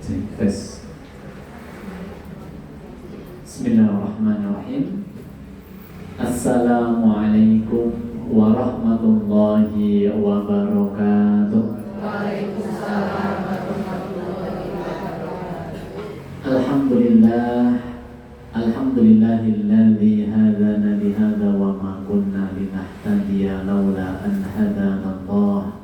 Tes. Bismillahirrahmanirrahim. Assalamualaikum warahmatullahi wabarakatuh. Waalaikumsalam warahmatullahi wabarakatuh. Alhamdulillahilladzi hadana lihadza wa ma kunna linahtadiya laula an hadana Allah.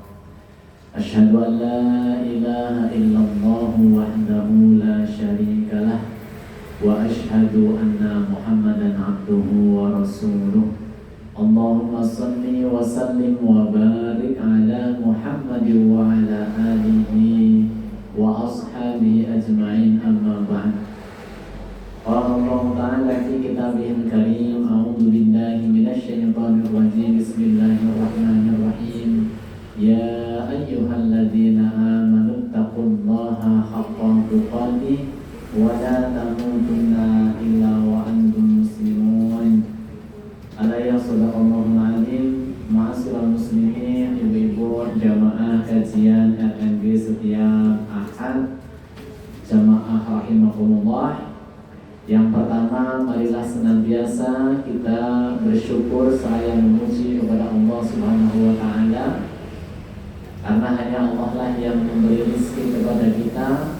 Asyhadu an la ilaha illallah wahdahu la syarika lah wa asyhadu anna Muhammadan abduhu wa rasuluh. Allahumma salli wa sallim wa barik ala Muhammadin wa ala alihi wa ashabihi ajma'in, amma ba'd. Qala Allah ta'ala fi kitabihil karim, a'udzu billahi minasyaitonir rajim. Bismillahirrahmanirrahim. Ya ayyuhalladzina amanu taqullaha haqqa tuqatih wa la tamutunna illa wa antum muslimun. Alaiya sadaqallahul azim. Ma'asyiral muslimin, ibu-ibu jamaah kajian RNB setiap Ahad, jamaah rahimakumullah. Yang pertama, marilah senantiasa kita bersyukur seraya memuji kepada Allah Subhanahu wa taala, karena hanya Allah lah yang memberi rezeki kepada kita.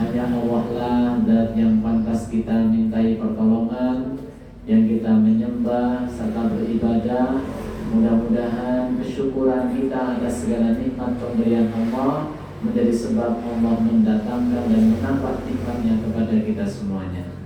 Hanya Allah lah zat yang pantas kita mintai pertolongan, yang kita menyembah serta beribadah. Mudah-mudahan kesyukuran kita atas segala nikmat pemberian Allah menjadi sebab Allah mendatangkan dan menambah nikmatnya kepada kita semuanya.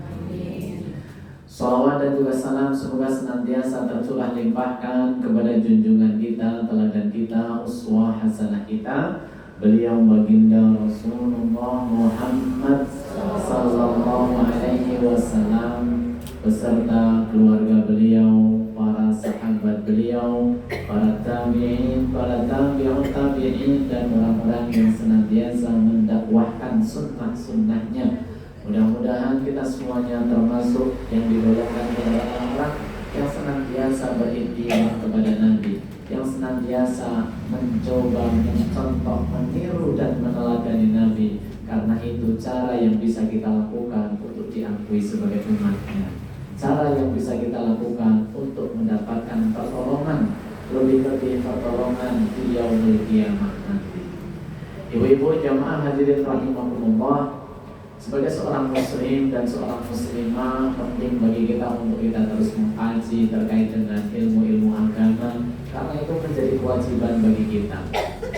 Shalawat dan juga salam semoga senantiasa tercurah limpahkan kepada junjungan kita, teladan kita, uswah hasanah kita, beliau baginda Rasulullah Muhammad sallallahu alaihi wasallam beserta keluarga beliau, para sahabat beliau, para tabi'in, para tabi'ut tabi'in, dan orang-orang yang senantiasa mendakwahkan sunnah-sunnahnya. Mudah-mudahan kita semuanya termasuk yang digolongkan kepada orang-orang yang senantiasa berintiman kepada Nabi, yang senantiasa mencoba mencontoh, meniru dan meneladani Nabi, karena itu cara yang bisa kita lakukan untuk diakui sebagai umatnya, cara yang bisa kita lakukan untuk mendapatkan pertolongan, lebih-lebih pertolongan di yaumul qiyamah nanti. Ibu-ibu jamaah hadirin rahimakumullah, sebagai seorang muslim dan seorang muslimah, penting bagi kita untuk kita terus mengkaji terkait dengan ilmu-ilmu agama, karena itu menjadi kewajiban bagi kita.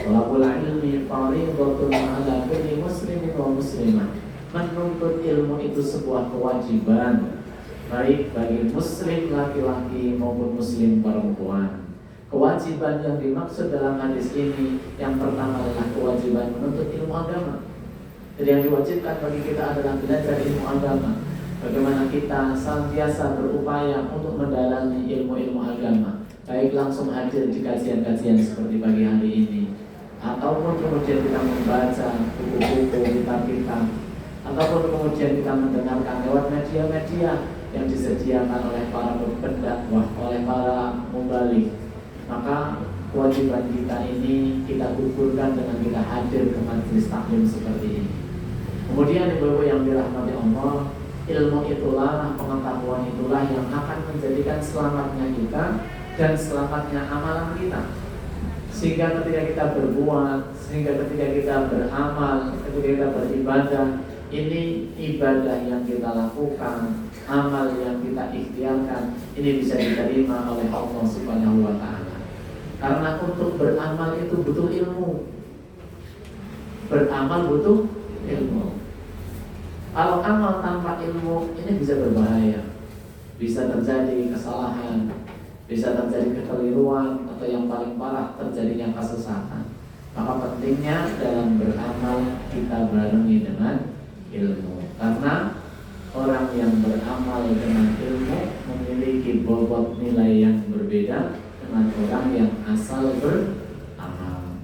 Thalabul ilmi fardhatun 'ala kulli muslimin wa muslimah. Menuntut ilmu itu sebuah kewajiban baik bagi muslim laki-laki maupun muslim perempuan. Kewajiban yang dimaksud dalam hadis ini yang pertama adalah kewajiban menuntut ilmu agama. Jadi yang diwajibkan bagi kita adalah belajar ilmu agama. Bagaimana kita senantiasa berupaya untuk mendalami ilmu-ilmu agama, baik langsung hadir di kajian-kajian seperti pagi hari ini, ataupun kemudian kita membaca buku-buku, kitab-kitab, ataupun kemudian kita mendengarkan lewat media-media yang disediakan oleh para pendakwah, oleh para mubalik. Maka kewajiban kita ini kita gugurkan dengan kita hadir ke majelis taklim seperti ini. Kemudian ibu-ibu yang dirahmati Allah, ilmu itulah, pengetahuan itulah yang akan menjadikan selamatnya kita dan selamatnya amalan kita. Sehingga ketika kita berbuat, sehingga ketika kita beramal, ketika kita beribadah, ini ibadah yang kita lakukan, amal yang kita ikhtiarkan, ini bisa diterima oleh Allah Subhanahu wa taala. Karena untuk beramal itu butuh ilmu. Beramal butuh ilmu. Kalau amal tanpa ilmu ini bisa berbahaya, bisa terjadi kesalahan, bisa terjadi kekeliruan, atau yang paling parah terjadinya kesesatan. Maka pentingnya dalam beramal kita barengi dengan ilmu, karena orang yang beramal dengan ilmu memiliki bobot nilai yang berbeda dengan orang yang asal beramal.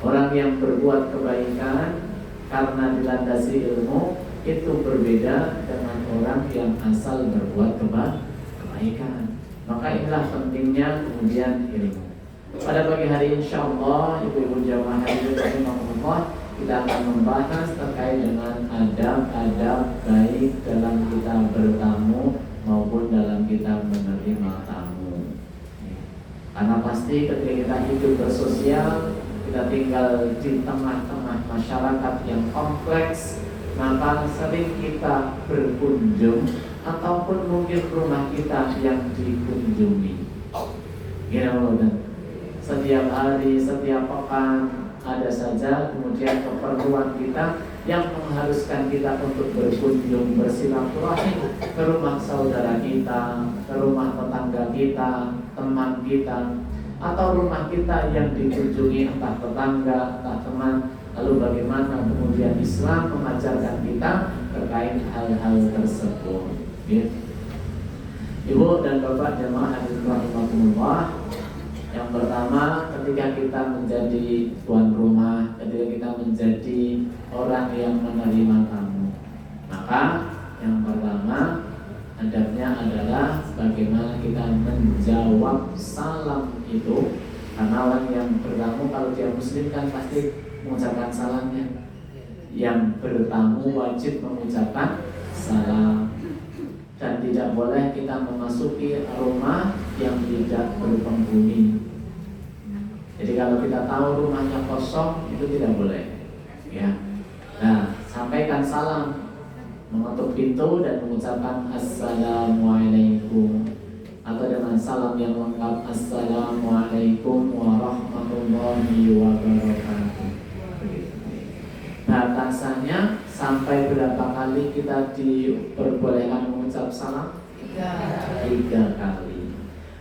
Orang yang berbuat kebaikan karena dilandasi ilmu itu berbeda dengan orang yang asal berbuat kebaikan. Maka inilah pentingnya kemudian ilmu. Pada pagi hari insyaallah ibu-ibu jamaah hadirin rahimakumullah, kita akan membahas terkait dengan adab-adab baik dalam kita bertamu maupun dalam kita menerima tamu. Karena pasti ketika kita hidup bersosial, kita tinggal di tengah-tengah masyarakat yang kompleks, maka sering kita berkunjung ataupun mungkin rumah kita yang dikunjungi. Setiap hari, setiap pekan ada saja kemudian keperluan kita yang mengharuskan kita untuk berkunjung bersilaturahim ke rumah saudara kita, ke rumah tetangga kita, teman kita, atau rumah kita yang dikunjungi entah tetangga, entah teman. Lalu bagaimana kemudian Islam mengajarkan kita terkait hal-hal tersebut. Ibu dan Bapak jamaah hadirin rahimakumullah, yang pertama, ketika kita menjadi tuan rumah, ketika kita menjadi orang yang menerima tamu, maka yang pertama adabnya adalah bagaimana kita menjawab salam itu. Karena orang yang bertamu kalau dia muslim kan pasti mengucapkan salamnya. Yang bertamu wajib mengucapkan salam. Dan tidak boleh kita memasuki rumah yang tidak berpenghuni. Jadi kalau kita tahu rumahnya kosong, itu tidak boleh. Ya. Nah, sampaikan salam, mengetuk pintu dan mengucapkan assalamualaikum, atau dengan salam yang lengkap, assalamualaikum warahmatullahi wabarakatuh. Batasannya sampai berapa kali kita diperbolehkan mengucap salam? 3 kali.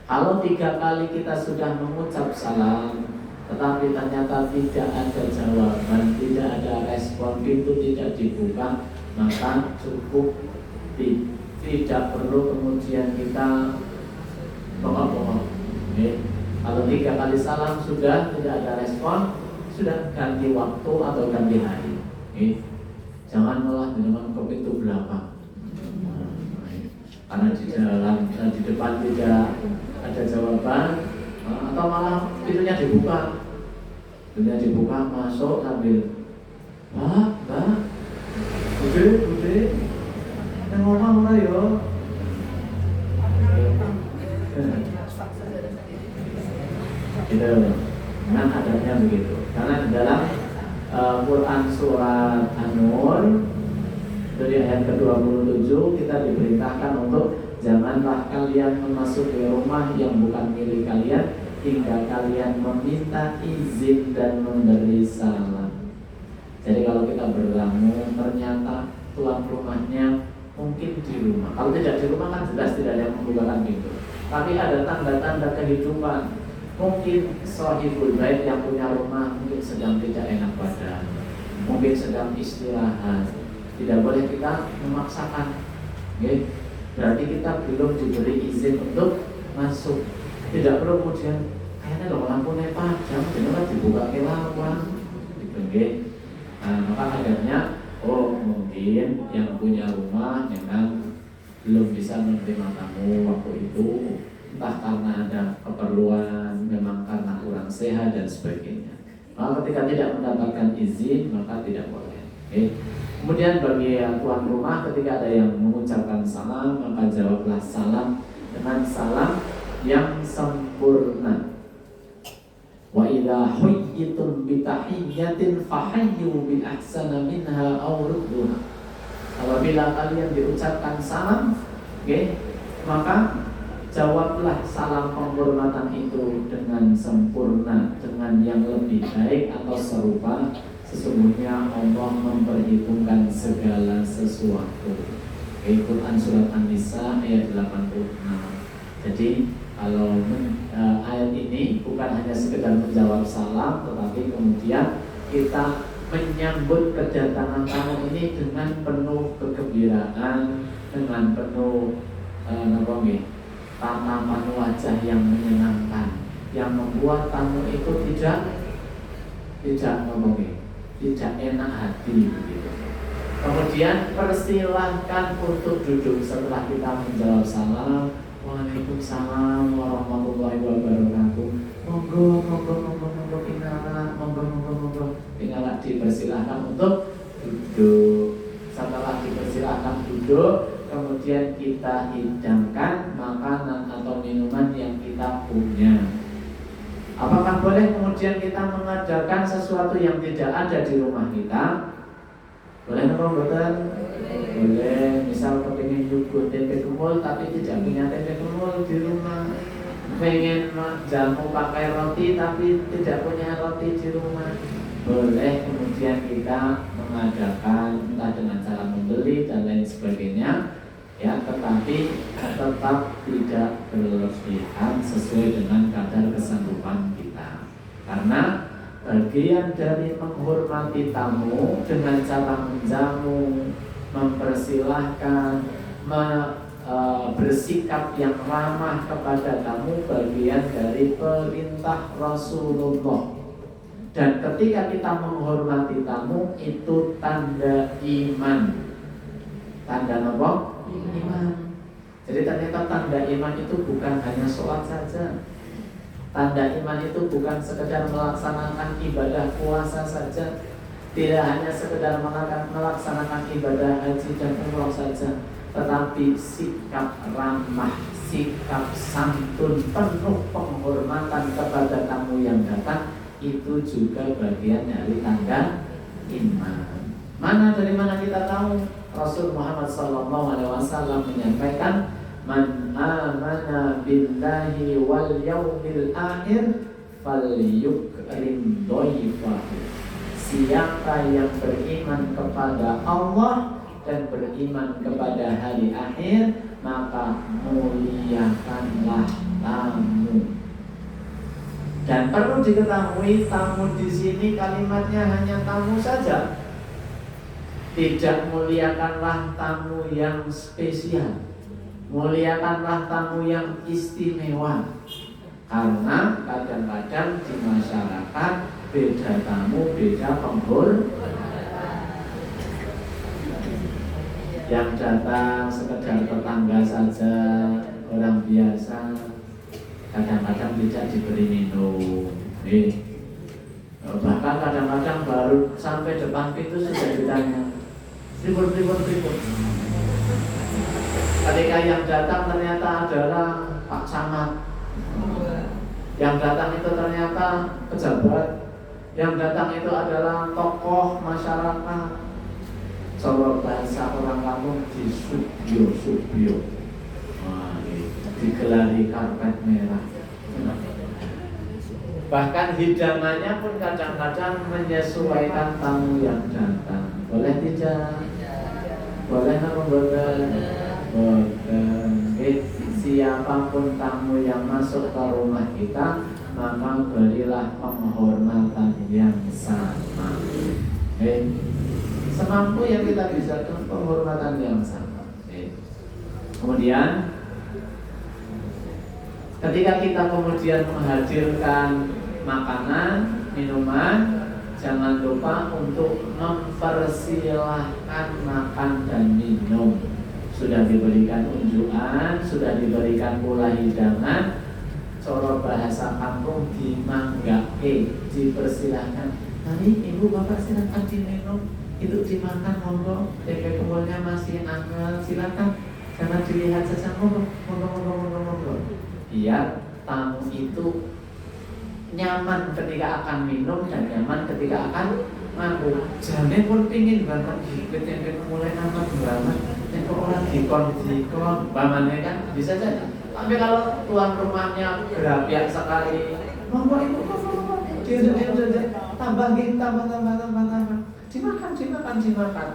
Kalau 3 kali kita sudah mengucap salam, tetapi ternyata tidak ada jawaban, tidak ada respon, pintu tidak dibuka, maka cukup, tidak perlu kemudian kita bengok-bengok. Kalau 3 kali salam sudah tidak ada respon, sudah ganti waktu atau ganti hari. Jangan malah dengan ke pintu belakang, karena di depan tidak ada jawaban, atau malah pintunya dibuka, masuk sambil Mbak, bude, yang ngomong lah yo. Gitu, memang adanya begitu. Karena di dalam Quran surat An-Nur dari ayat ke-27 kita diperintahkan untuk janganlah kalian memasuki rumah yang bukan milik kalian hingga kalian meminta izin dan memberi salam. Jadi kalau kita bertamu ternyata tuan rumahnya mungkin di rumah. Kalau tidak di rumah kan jelas tidak ada yang membukakan pintu. Tapi ada tanda-tanda kehidupan. Mungkin sahibul bait yang punya rumah mungkin sedang tidak enak badan, mungkin sedang istirahat. Tidak boleh kita memaksakan. Berarti kita belum diberi izin untuk masuk. Tidak perlu kemudian kayaknya loh lampunya padam, jangan dibuka ke lawang. Maka adanya mungkin yang punya rumah memang belum bisa menerima tamu waktu itu, entah karena ada keperluan, memang karena kurang sehat dan sebagainya. Maka ketika tidak mendapatkan izin maka tidak boleh. Kemudian bagi tuan rumah ketika ada yang mengucapkan salam, maka jawablah salam dengan salam yang sempurna. Wa idza huyyitum bi tahiyyatin fahayyu bi ahsana minha aw rudduha. Apabila kalian diucapkan salam, maka jawablah salam penghormatan itu dengan sempurna, dengan yang lebih baik atau serupa. Sesungguhnya Allah memperhitungkan segala sesuatu. Quran surat An-Nisa ayat 86. Jadi kalau ayat ini bukan hanya sekedar menjawab salam, tetapi kemudian kita menyambut kedatangan tamu ini dengan penuh kegembiraan, dengan penuh tatapan wajah yang menyenangkan, yang membuat tamu itu tidak enak hati begitu. Kemudian persilahkan untuk duduk setelah kita menjawab salam. Waalaikumsalam warahmatullahi wabarakatuh. Monggo pinara di dipersilahkan untuk duduk. Setelah dipersilahkan duduk, kemudian kita hidangkan makanan atau minuman yang kita punya. Apakah boleh kemudian kita mengadakan sesuatu yang tidak ada di rumah kita? Boleh apa betul? Boleh. Misal kepingin nyuguh tempe kumul tapi tidak punya tempe kumul di rumah. Pengen jamu pakai roti tapi tidak punya roti di rumah. Boleh kemudian kita mengadakan entah dengan cara membeli dan lain sebagainya, ya, tetapi tetap tidak berlebihan sesuai dengan kadar kesanggupan kita. Karena bagian dari menghormati tamu dengan cara menjamu, mempersilahkan, bersikap yang ramah kepada tamu, bagian dari perintah Rasulullah. Dan ketika kita menghormati tamu, itu tanda iman. Tanda apa? Iman. Jadi ternyata tanda iman itu bukan hanya sholat saja. Tanda iman itu bukan sekedar melaksanakan ibadah puasa saja, tidak hanya sekedar melaksanakan ibadah haji dan umroh saja, tetapi sikap ramah, sikap santun, penuh penghormatan kepada tamu yang datang, itu juga bagian dari tanda iman. Dari mana kita tahu? Rasul Muhammad SAW menyampaikan, man amana billahi wal yaumil akhir falyukrim dhaifahu. Siapa yang beriman kepada Allah dan beriman kepada hari akhir, maka muliakanlah tamu. Dan perlu diketahui, tamu di sini kalimatnya hanya tamu saja. Tidak muliakanlah tamu yang spesial. Muliakanlah tamu yang istimewa. Karena kadang-kadang di masyarakat beda tamu, beda penghormatan. Yang datang sekedar tetangga saja, orang biasa, kadang-kadang tidak diberi minum. Bahkan kadang-kadang baru sampai depan pintu sudah ditanya, ribut. Ketika yang datang ternyata adalah Pak Camat, yang datang itu ternyata pejabat, yang datang itu adalah tokoh masyarakat. Kalau bahasa orang kampung di subyo, digelari karpet merah. Bahkan hidangannya pun kadang-kadang menyesuaikan tamu yang datang. Boleh tidak? Boleh apa boleh? Boleh. Siapapun tamu yang masuk ke rumah kita, maka berilah penghormatan yang sama. Semampu yang kita bisa, penghormatan yang sama. Kemudian ketika kita kemudian menghadirkan makanan, minuman, jangan lupa untuk mempersilahkan makan dan minum. Sudah diberikan unjukan, sudah diberikan pula hidangan. Coro bahasa kampung dimanggake, dipersilahkan. Mari ibu bapak silakan diminum, itu dimakan monggo. Tempe kumulnya masih hangat, silakan. Karena dilihat saja monggo. Biar tamu itu nyaman ketika akan minum dan nyaman ketika akan mabuk. Jane pun pingin banget hikmet yang mulai hangat banget. Nek orang dikon bamane kan bisa jadi. Tapi kalau tuan rumahnya berapiak sekali, monggo ibu tambah. Dimakan.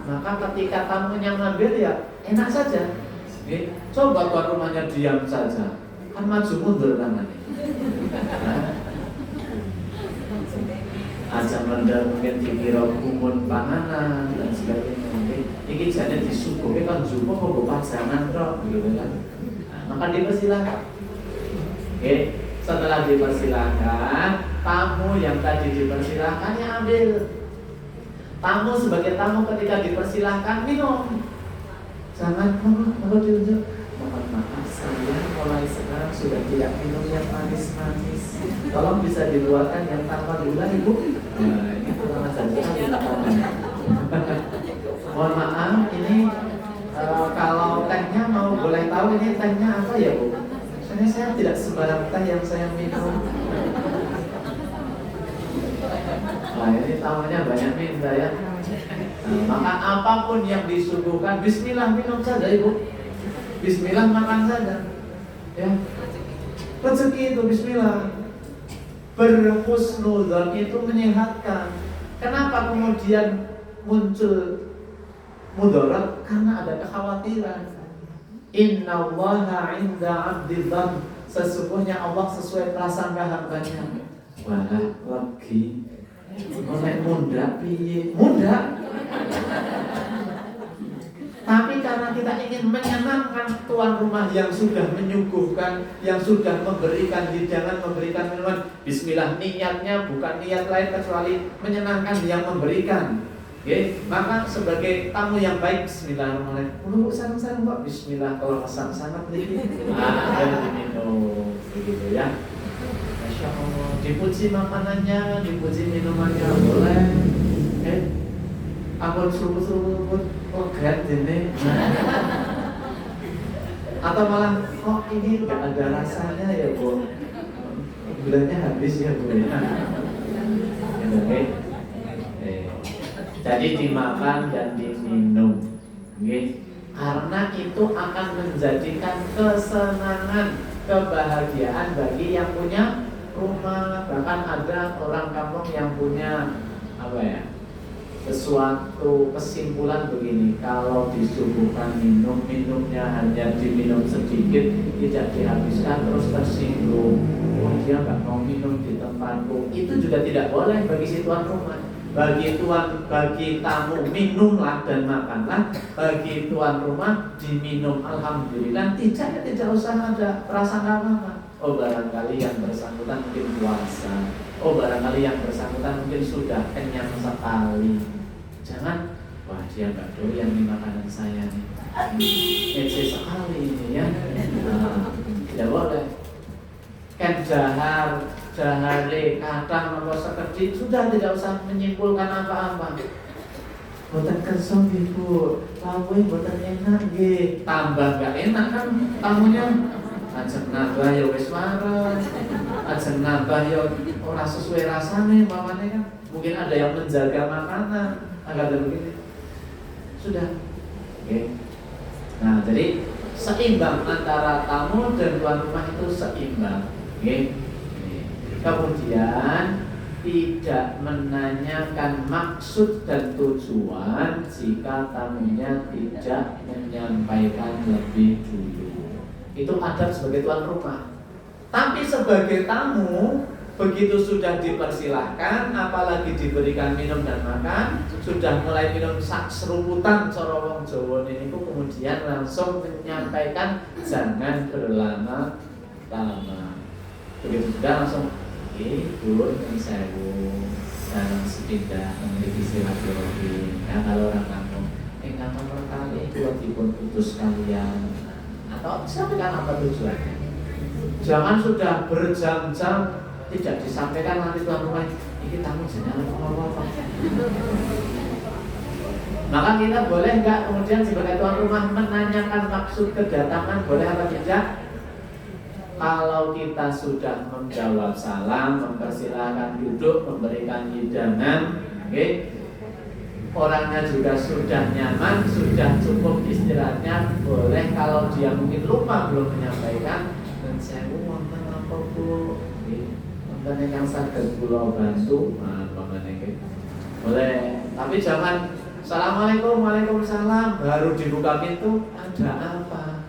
Maka ketika tamunya ngambil ya enak saja. Coba tuan rumahnya diam saja, kan maju mundur tangannya. Aja mendel mungkin dikira kumun panganan dan sebagainya. Ini jadi disuguhi kan jupo mau pasangan kok, gitu kan. Maka dipersilahkan. Setelah dipersilahkan, tamu yang tadi dipersilahkan ya ambil. Tamu sebagai tamu ketika dipersilahkan minum. Jangan mau diunjuk. Mohon maaf saya mulai sekarang sudah tidak minum yang manis-manis. Tolong bisa dikeluarkan yang tanpa gula, Ibu. Nah, ini kurang ajar sekali. Mohon maaf, ini kalau tehnya mau boleh tahu ini tehnya apa ya, Bu? Soalnya saya tidak sembarang teh yang saya minum. Nah, ini tamunya banyak minta ya. Maka apapun yang disuguhkan, bismillah minum saja, Ibu. Bismillah makan saja. Ya. Rezeki itu bismillah. Berhusnudzon itu menyehatkan. Kenapa kemudian muncul mudarat? Karena ada kekhawatiran. Innallaha 'inda 'abdidzan. Sesungguhnya Allah sesuai prasangka hambanya. Walah lagi oleh muda piye? Muda. Tapi karena kita ingin menyenangkan tuan rumah yang sudah menyuguhkan, yang sudah memberikan hidangan, memberikan minuman, bismillah, niatnya bukan niat lain kecuali menyenangkan yang memberikan. Okay? Maka sebagai tamu yang baik, bismillahirrahmanirrahim. Bu, sarang-sarang Pak, bismillah, kalau pesan sangat tinggi. Dan diminum, begitu ya. Masya Allah, dipuji makanannya, dipuji minumannya, boleh. Ampun seruput-seruput, legat ini. Atau malah, kok ini nggak ada rasanya ya Bu? Gulanya habis ya Bu. Oke. Jadi dimakan dan diminum, okay? Karena itu akan menjadikan kesenangan, kebahagiaan bagi yang punya rumah. Bahkan ada orang kampung yang punya apa ya, sesuatu kesimpulan begini: kalau disuguhkan minum, minumnya hanya diminum sedikit, tidak dihabiskan, terus tersinggung, oh dia nggak mau minum di tempatku. Itu juga tidak boleh bagi si tuan rumah. Bagi tamu minumlah dan makanlah. Bagi tuan rumah diminum, alhamdulillah, tidak usah ada prasangka apa-apa. Oh barangkali yang bersangkutan mungkin puasa. Oh barangkali yang bersangkutan mungkin sudah kenyang sekali. Jangan, wah dia nggak doyan nih makanan saya nih. Ece sekali ini ya. Nah, tidak boleh. Kan jahare kadang nomor sekedip, sudah tidak usah menyimpulkan apa-apa. Boten kerso Ibu, lawe boten enak nggih. Tambah gak enak kan tamunya. Ajeng nambah ya wis waras. Ajeng nambah ya ora sesuai rasane mamane kan. Mungkin ada yang menjaga makanan agar begini. Sudah. Oke. Nah, jadi seimbang antara tamu dan tuan rumah itu seimbang. Oke. Kemudian tidak menanyakan maksud dan tujuan jika tamunya tidak menyampaikan lebih dulu. Itu adab sebagai tuan rumah. Tapi sebagai tamu, begitu sudah dipersilahkan, apalagi diberikan minum dan makan, sudah mulai minum sak seruputan cara wong Jawa niku, kemudian langsung menyampaikan jangan berlama-lama. Begitu sudah langsung, Bu, ini saya dalam sepindah memiliki silaturahim. Ya kalau orang kampung, nomor kali dipun putus kalian, atau sampaikan apa tujuannya. Jangan sudah berjam-jam tidak disampaikan, nanti tuan rumah ini tamu jangan apa-apa. Maka kita boleh nggak kemudian sebagai tuan rumah menanyakan maksud kedatangan, boleh apa tidak? Kalau kita sudah menjawab salam, mempersilahkan duduk, memberikan hidangan, okay? Orangnya juga sudah nyaman, sudah cukup istirahatnya, boleh kalau dia mungkin lupa belum menyampaikan, dan saya wonten apa Bu, wonten yang saged kula bantu, boleh. Tapi jangan Assalamualaikum, waalaikumsalam, baru dibuka pintu, ada apa?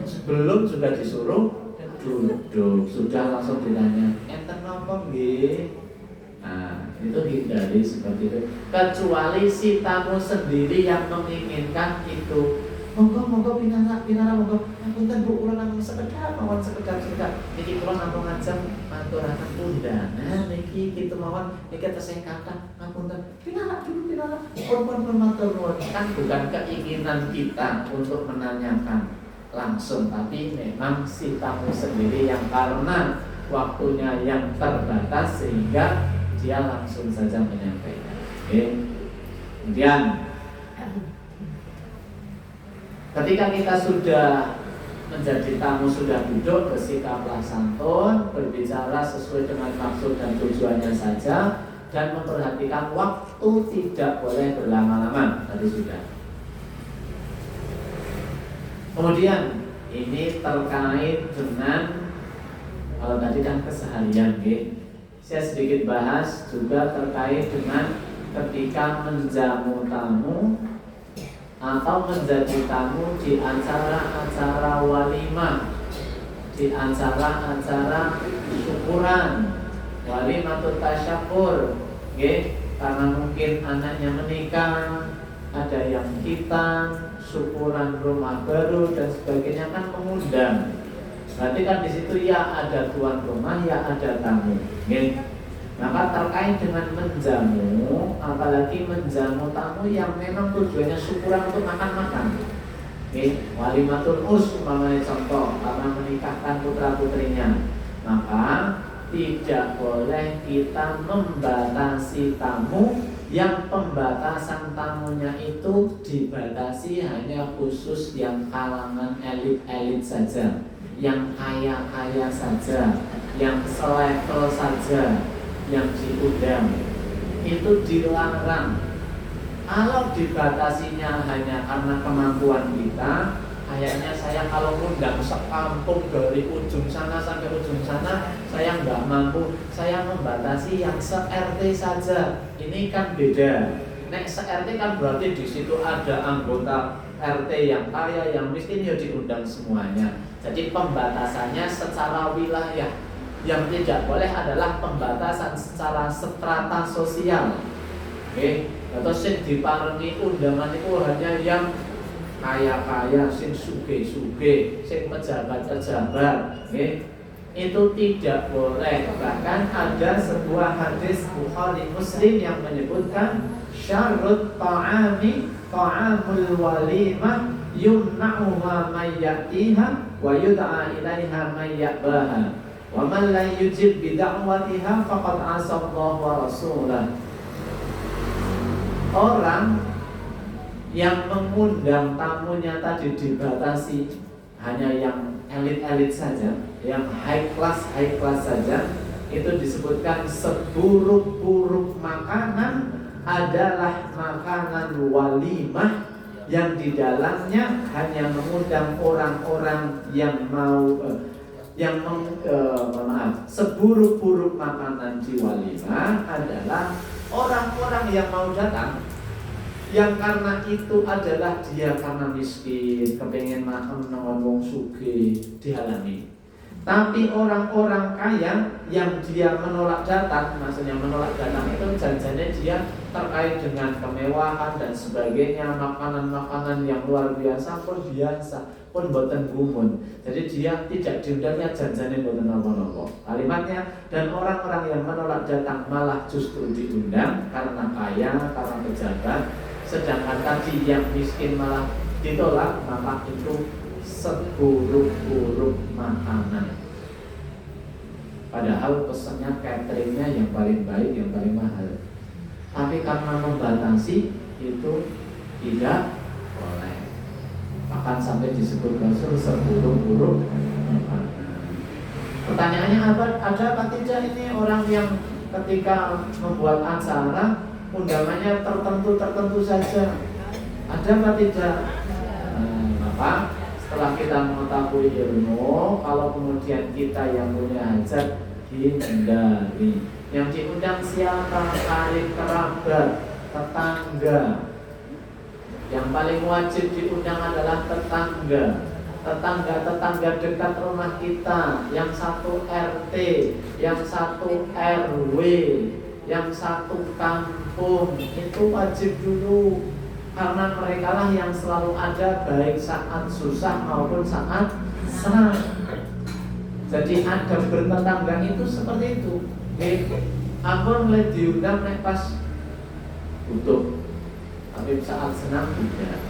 Sebelum sudah disuruh duduk, sudah langsung ditanya, enten napa nggih? Nah, itu hindari seperti itu. Kecuali si tamu sendiri yang menginginkan itu. Monggo pinara monggo. Punten Bu, kula namung sekedar mawon sekedar. Niki kula namung ngajeng maturaken undangan niki kitu mawon niki tesih kathah. Ngapunten. Pinara dulu pinara. Pun matur nuwun. Kan bukan keinginan kita untuk menanyakan. langsung, tapi memang si tamu sendiri yang karena waktunya yang terbatas sehingga dia langsung saja menyampaikan. Oke. Kemudian ketika kita sudah menjadi tamu, sudah duduk, bersikaplah santun, berbicara sesuai dengan maksud dan tujuannya saja, dan memperhatikan waktu, tidak boleh berlama-lama. Tadi sudah. Kemudian ini terkait dengan, kalau tadi kan keseharian, saya sedikit bahas juga terkait dengan ketika menjamu tamu atau menjadi tamu di acara-acara walimah, di acara-acara syukuran, walimatut tasyakur, karena mungkin anaknya menikah, ada yang hitam, syukuran rumah baru dan sebagainya, kan mengundang. Berarti kan di situ ya ada tuan rumah, ya ada tamu. Maka terkait dengan menjamu, apalagi menjamu tamu yang memang tujuannya syukuran untuk makan-makan. Walimatul umpamanya contoh, karena menikahkan putra-putrinya, maka tidak boleh kita membatasi tamu, yang pembatasan tamunya itu dibatasi hanya khusus yang kalangan elit-elit saja, yang kaya-kaya saja, yang selevel saja yang diundang. Itu dilarang. Kalau dibatasinya hanya karena kemampuan kita, kayaknya saya kalau undang sekampung dari ujung sana sampai ujung sana, saya nggak mampu. Saya membatasi yang se-RT saja. Ini kan beda. Nek se-RT kan berarti di situ ada anggota RT yang kaya, yang miskin, ya diundang semuanya. Jadi pembatasannya secara wilayah. Yang tidak boleh adalah pembatasan secara strata sosial. Atau sing diparengi undangan itu hanya yang kaya-kaya, sing suge-suge, sing pejabat-pejabat, itu tidak boleh. Bahkan ada sebuah hadis Bukhari Muslim yang menyebutkan syarrut ta'ami ta'amul walimah yumna'u ma mayyatiha wa yud'a ilaiha mayyabaha wa man la yujib bid'awatiha faqad asallahu wa rasulah. Orang yang mengundang tamunya tadi dibatasi hanya yang elit-elit saja, yang high class saja, itu disebutkan seburuk-buruk makanan adalah makanan walimah yang di dalamnya hanya mengundang orang-orang yang mau seburuk-buruk makanan di walimah adalah orang-orang yang mau datang, yang karena itu adalah dia karena miskin, kepengen makan ngomong suge, dihalangi. Tapi orang-orang kaya yang dia menolak datang, maksudnya menolak datang itu janjinya dia terkait dengan kemewahan dan sebagainya, makanan-makanan yang luar biasa pun boten gumun. Jadi dia tidak diundangnya, janjinya boten nopo-nopo. Kalimatnya, dan orang-orang yang menolak datang malah justru diundang karena kaya, karena pejabat. Sedangkan tadi yang miskin malah ditolak, maka itu seburuk-buruk makanan. Padahal pesannya cateringnya yang paling baik, yang paling mahal. Tapi karena membatasi itu tidak boleh. Bahkan sampai disebut Rasul seburuk-buruk makanan. Pertanyaannya ada apa tidak ini orang yang ketika membuat acara undangannya tertentu saja, ada apa tidak? Maka setelah kita mengetahui ilmu, kalau kemudian kita yang punya hajat, hindari. Yang diundang siapa? Karib kerabat, tetangga. Yang paling wajib diundang adalah tetangga. Tetangga dekat rumah kita, yang satu RT, yang satu RW, yang satu kampung, itu wajib dulu. Karena mereka lah yang selalu ada baik saat susah maupun saat senang. Jadi adab bertetangga itu seperti itu. Ampun mulai diundang nek pas butuh, tapi saat senang tidak.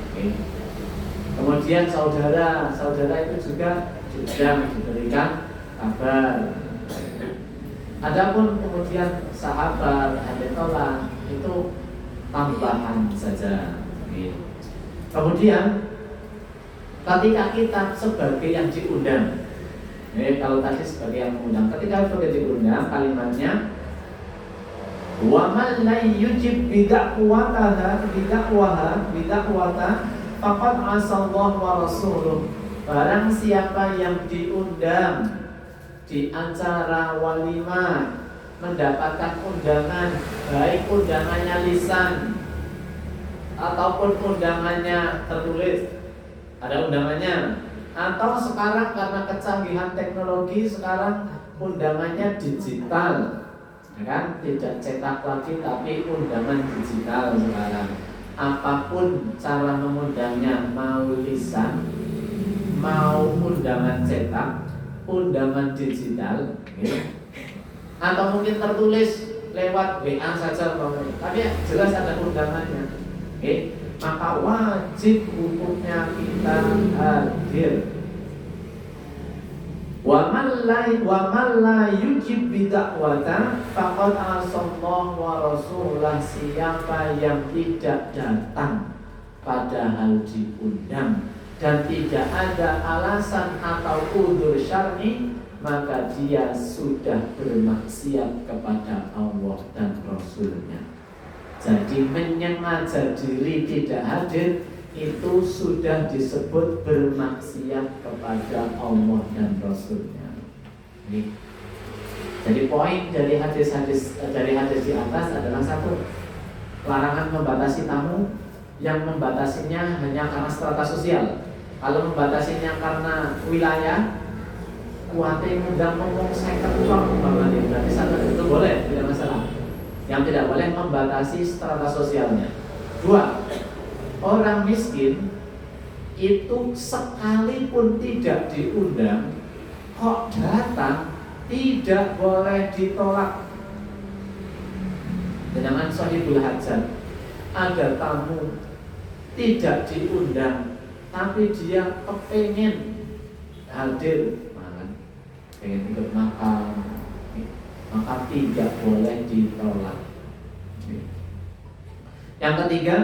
Kemudian saudara itu juga diberikan kabar. Adapun kemudian sahabat ahli tolak itu tambahan saja. Kemudian ketika kita sebagai yang diundang, kalau tadi sebagai yang mengundang, ketika sebagai diundang, kalimatnya wa man la yujib bidakwata faqad asallahu wa rasuluh. Barang siapa yang diundang di acara walimah, mendapatkan undangan, baik undangannya lisan ataupun undangannya tertulis, ada undangannya, atau sekarang karena kecanggihan teknologi sekarang undangannya digital, ya kan? Tidak cetak lagi tapi undangan digital sekarang. Apapun cara mengundangnya, mau lisan, mau undangan cetak, undangan digital, atau mungkin tertulis lewat WA saja, tapi jelas ada undangannya, maka wajib hukumnya kita hadir. Wa man la yujib bidakwata faqad asallahu wa rasulah. Siapa yang tidak datang padahal diundang dan tidak ada alasan atau udzur syar'i, maka dia sudah bermaksiat kepada Allah dan Rasulnya. Jadi menyengaja diri tidak hadir itu sudah disebut bermaksiat kepada Allah dan Rasulnya. Jadi poin dari hadis di atas adalah satu, larangan membatasi tamu yang membatasinya hanya karena strata sosial. Kalau membatasinya karena wilayah, kuatnya ngundang ngomong saya keluar berarti satu itu boleh, tidak masalah. Yang tidak boleh membatasi strata sosialnya. Dua, orang miskin itu sekalipun tidak diundang, kok datang, tidak boleh ditolak. Dengan sahibul hajat, ada tamu tidak diundang, tapi dia kepengen hadir, pengen ikut makan, maka tidak boleh ditolak. Yang ketiga,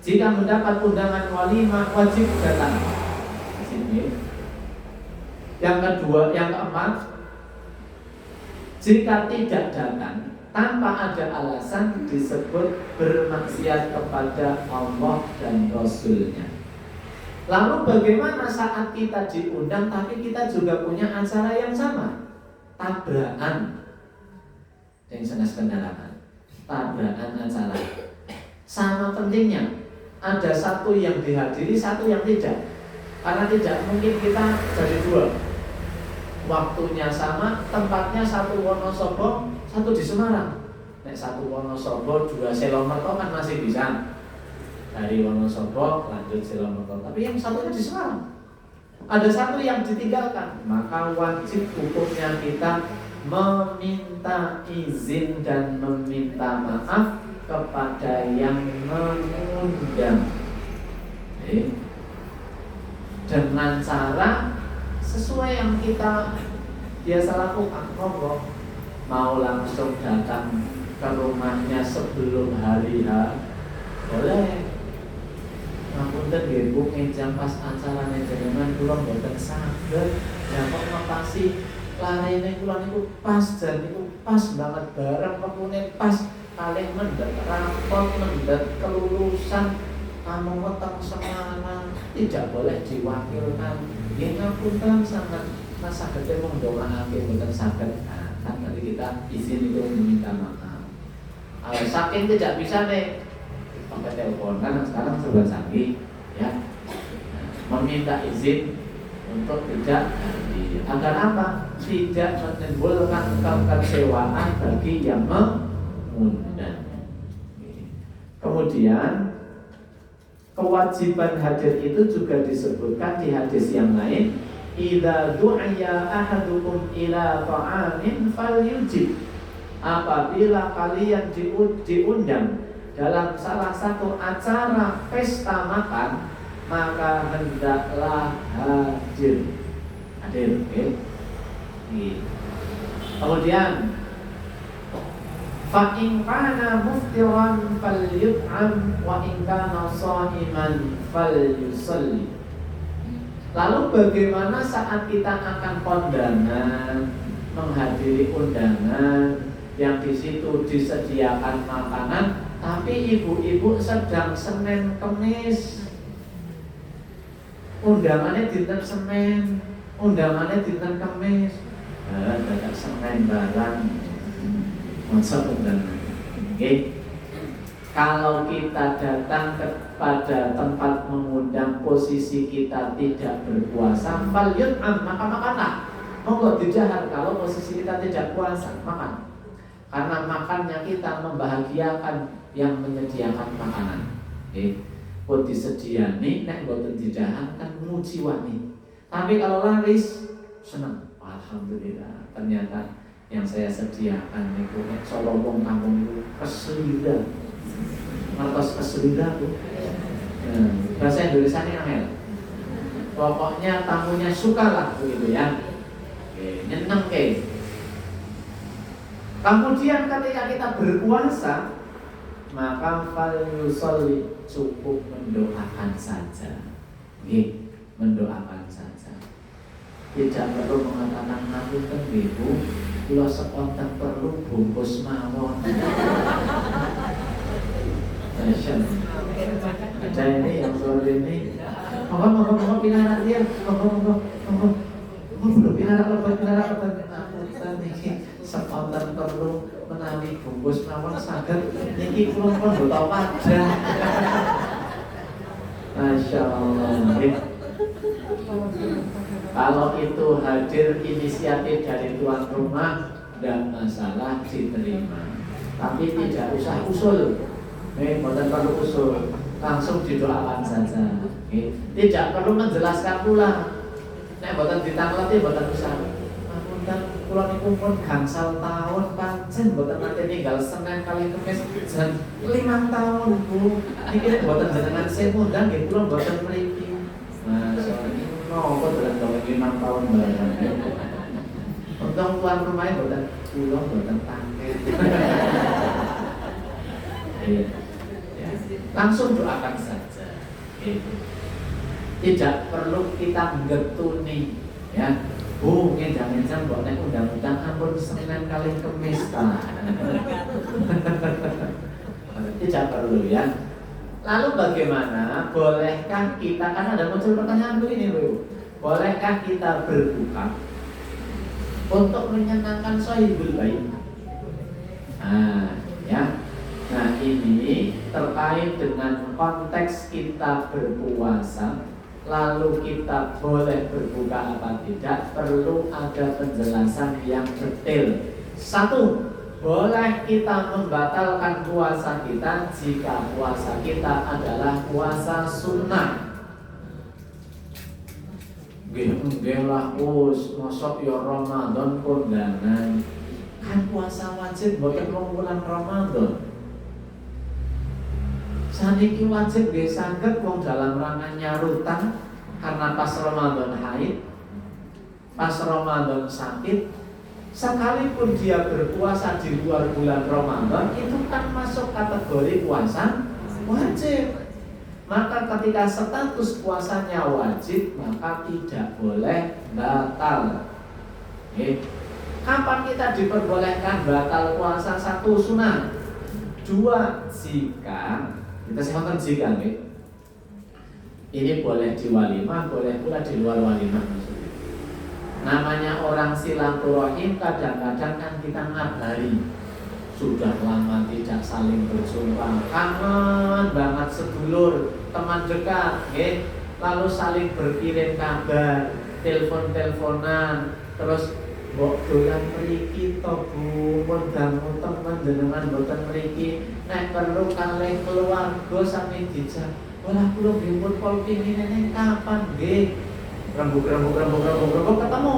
jika mendapat undangan walimah wajib datang. Yang keempat, jika tidak datang tanpa ada alasan disebut bermaksiat kepada Allah dan Rasulnya. Lalu bagaimana saat kita diundang tapi kita juga punya acara yang sama? Tabrakan yang senes kendaraan, tabrakan acara. Sama pentingnya, ada satu yang dihadiri, satu yang tidak. Karena tidak mungkin kita jadi dua. Waktunya sama, tempatnya satu Wonosobo, satu di Semarang. Nek satu Wonosobo, dua Selomerto kan masih bisa. Dari Wonosobo lanjut Selomerto. Tapi yang satunya di Semarang. Ada satu yang ditinggalkan, maka wajib hukumnya kita meminta izin dan meminta maaf kepada yang mengundang, dengan cara sesuai yang kita biasa lakukan. Mau langsung datang ke rumahnya sebelum hari H, boleh. Ngapunten nggih Bu, ngejam pas acarane jenengan kula mboten saged. Ya kok ngepasi larene kula niku pas, jan niku pas banget, bareng wektune pas, kalih mendhet rapot, mendhet kelulusan, kamu weteng Semarang, tidak boleh diwakilkan. Nggih ngapunten sangat Mas saged mung ndongaake mboten saged. Kan nanti kita izin itu meminta maaf. Saking tidak bisa nih pakai telepon, kan sekarang serba canggih, ya. Meminta izin untuk tidak hadir. Agar apa? Tidak menimbulkan kekecewaan bagi yang mengundang. Kemudian kewajiban hadir itu juga disebutkan di hadis yang lain. Idza du'iya ahadukum ila ta'amin falyujib. Apabila kalian diundang dalam salah satu acara pesta makan, maka hendaklah hadir. Hadir, oke? Kemudian fa in kana muftiran falyut'am wa in kana sha'iman falyusalli. Lalu bagaimana saat kita akan kondangan, menghadiri undangan yang di situ disediakan makanan, tapi ibu-ibu sedang Senin Kemis, undangannya dinten Senin, undangannya dinten Kemis, dadak Senin barang, masa undangan. Okay. Kalau kita datang kepada tempat mengundang, posisi kita tidak berpuasa, falyut'am, maka makanlah. Monggo dijahar kalau posisi kita tidak puasa, makan. Karena makannya kita membahagiakan yang menyediakan makanan. Kok disediani, nek boten dijahar kan muji wani. Tapi kalau laris, senang. Alhamdulillah, ternyata yang saya sediakan itu nek solo wong kampung itu keselira. Ngertos keselira tuh. Bahasa Indonesia ini angel. Pokoknya tamunya sukalah begitu ya. Nyeneng ke. Kemudian ketika kita berpuasa, maka falyusolli, cukup mendoakan saja. Mendoakan saja. Tidak perlu mengatakan ngapunten ibu, kula sekonten perlu bungkus mawon. Ada ini yang soal ini. Monggo pinarak dia. Monggo pinarak sekonten perlu menawi bungkus mawon saged niki kula pun tau wadah. Masya Allah. Kalau itu hadir inisiatif dari tuan rumah, tidak masalah, diterima. Tapi tidak usah usul. Bukan perlu usul, langsung didoakan saja. Tidak perlu menjelaskan pula. Bukan ditangleti, bukan usah. Apunten kula niku pun gangsal tahun pancen boten nate ninggal Senin kali Kamis jan 5 tahun Bu. Niki boten jenengan sewu ndang nggih kula boten mriki. Napa dalam 5 tahun bareng. Untung tuan rumahnya boten kula boten tangke. Langsung doakan saja. Tidak perlu kita getuni ya. Bu, jangan-jangan buat naik undang-undang ampun Senin kali Kamis. Tidak perlu ya. Lalu bagaimana? Bolehkah kita, kan ada muncul pertanyaan begini Bu, bolehkah kita berbuka untuk menyenangkan sahibul bait? Ya. Nah ini terkait dengan konteks kita berpuasa. Lalu kita boleh berbuka apa tidak, perlu ada penjelasan yang detail. 1, boleh kita membatalkan puasa kita jika puasa kita adalah puasa sunnah. Nggih lah us, mosok ya Ramadan kondangan. Kan puasa wajib mboten wong wulan Ramadan. Saniki wajib nggih saged wong dalam rangka nyarutan karena pas Ramadan haid, pas Ramadan sakit, sekalipun dia berpuasa di luar bulan Ramadan itu kan masuk kategori puasa wajib. Maka ketika status puasanya wajib, maka tidak boleh batal. Kapan kita diperbolehkan batal puasa? 1, sunah. 2, jika kita sehatkan jika ini boleh di walimah, boleh pula di luar walimah. Namanya orang silaturahim, kadang-kadang kan kita ngabari sudah lama tidak saling berjumpa, kangen banget sedulur, teman dekat, lalu saling berkirim kabar, telepon-teleponan, terus mbok dolan mriki to Bu, mun dangu temen jenengan mboten mriki, nek perlu kalih keluarga sami dijak. Walah kula nggih pun pingine kapan nggih. Rembug ketemu.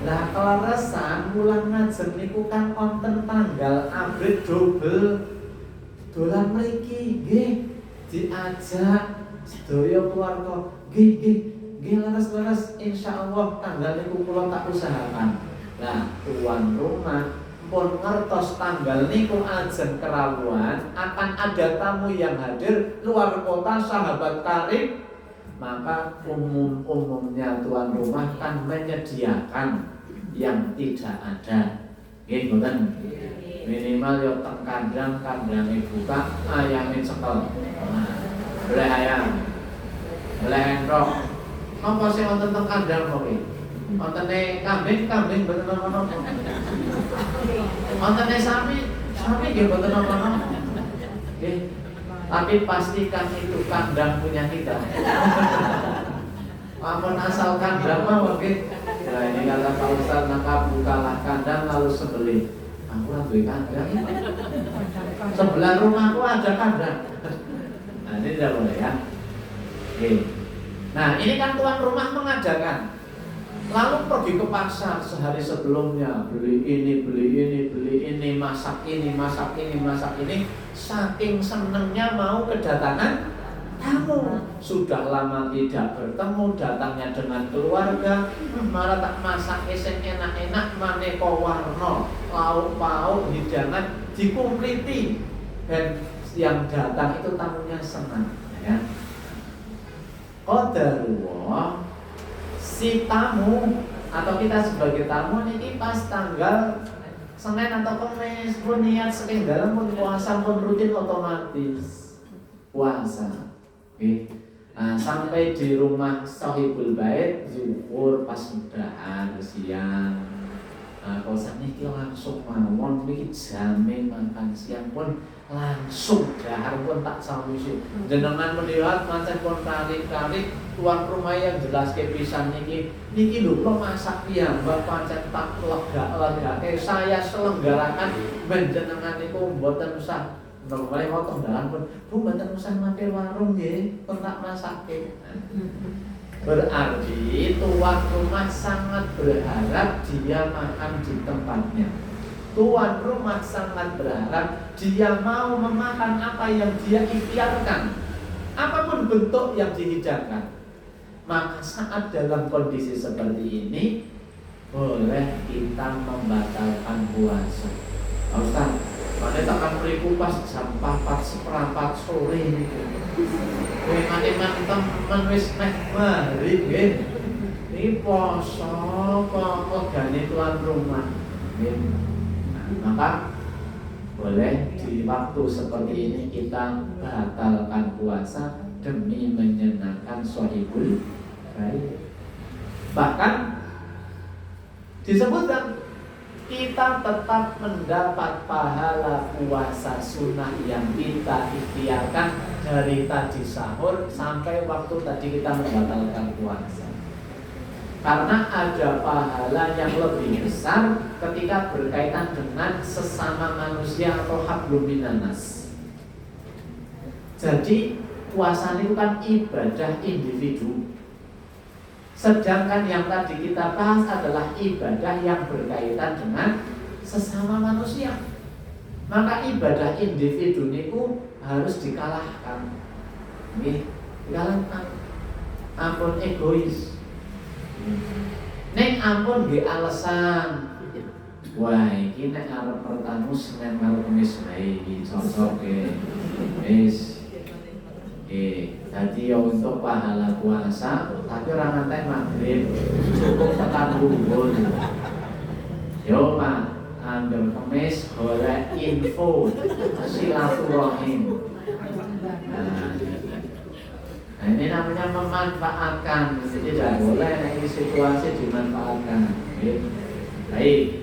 Lah keleresan mulang ngajeng niku kan wonten tanggal abrit double dolan mriki nggih. diajak sedaya keluarga, nggih leres-leres insyaallah tanggal niku kula tak usahakan. Nah, tuan rumah pun ngertos tanggal niku ajeng kerawuhan akan ada tamu yang hadir luar kota sahabat karib, maka umumnya tuan rumah kan menyediakan yang tidak ada. Nggih mboten? Minimal yo teng kandang-kandange buka, ayame cekel. Nah, boleh ayam. Boleh endrok. Apa sing wonten teng kandang kok iki? Wontene kambing mboten ana-ana. Wontene sapi nggih mboten ana-ana. Nggih. Tapi pastikan itu kandang punya kita. Ampun asal kandang mah nggih. Nah, ini kata Pak Ustaz, maka bukalah kandang lalu sembelih. Aku lagi kandang. Sebelah rumahku ada kandang. Nah, ini tidak boleh ya. Oke. Nah, ini kan tuan rumah mengadakan. Lalu pergi ke pasar sehari sebelumnya, beli ini, masak ini. Saking senengnya mau kedatangan tamu. Sudah lama tidak bertemu, datangnya dengan keluarga, malah tak masak sing enak-enak, maneka warna, lauk pauk, hidangan dikumpliti, dan yang datang itu tamunya senang, ya. Qadarullah, si tamu atau kita sebagai tamu ini pas tanggal Senin atau Kamis pun niat saking dalam pun puasa pun rutin otomatis puasa. Okay. Nah, sampai di rumah sahibul bait zuhur pas mudahan siang. Nah, kalau sakniki langsung mawon iki jamin makan siang pun langsung dahar pun tak sawise. Jenengan melihat pancen pun kali-kali tuan rumah yang jelas ke pisan niki lho kok masak piyambak pancen tak lega-legake saya selenggarakan menjenengan niku mboten usah mulai potong dalan pun, Bu mboten usah mampir warung nggih, pun tak masake. Berarti tuan rumah sangat berharap dia makan di tempatnya. Tuan rumah sangat berharap dia mau memakan apa yang dia ikhtiarkan, apapun bentuk yang dihidangkan. Maka saat dalam kondisi seperti ini boleh kita membatalkan puasa. Ustaz, mana takkan beriku pas jam 4:15 sore niku. Kowe mati-mati wis meh maghrib nggih. Iki poso kok regane tuan rumah. Nggih. Maka boleh di waktu seperti ini kita batalkan puasa demi menyenangkan sahibul bait. Bahkan disebutkan kita tetap mendapat pahala puasa sunnah yang kita ikhtiarkan dari tadi sahur sampai waktu tadi kita membatalkan puasa. Karena ada pahala yang lebih besar ketika berkaitan dengan sesama manusia atau hablum minannas. Jadi puasa itu kan ibadah individu. Sedangkan yang tadi kita bahas adalah ibadah yang berkaitan dengan sesama manusia. Maka ibadah individu niku harus dikalahkan. Nggih, dikalahkan. Ampun egois. Nek ampun nggih alasan. Wah, iki nek arep pertemu Senin karo Kamis wae iki cocok e. Wis. Jadi ya untuk pahala puasa, tapi orang ngantek maghrib cukup tekan bumbun. Yo Pak, ambil Kamis golek info silaturahim. Nah, ini namanya memanfaatkan. Jadi tidak boleh ini situasi dimanfaatkan. Baik.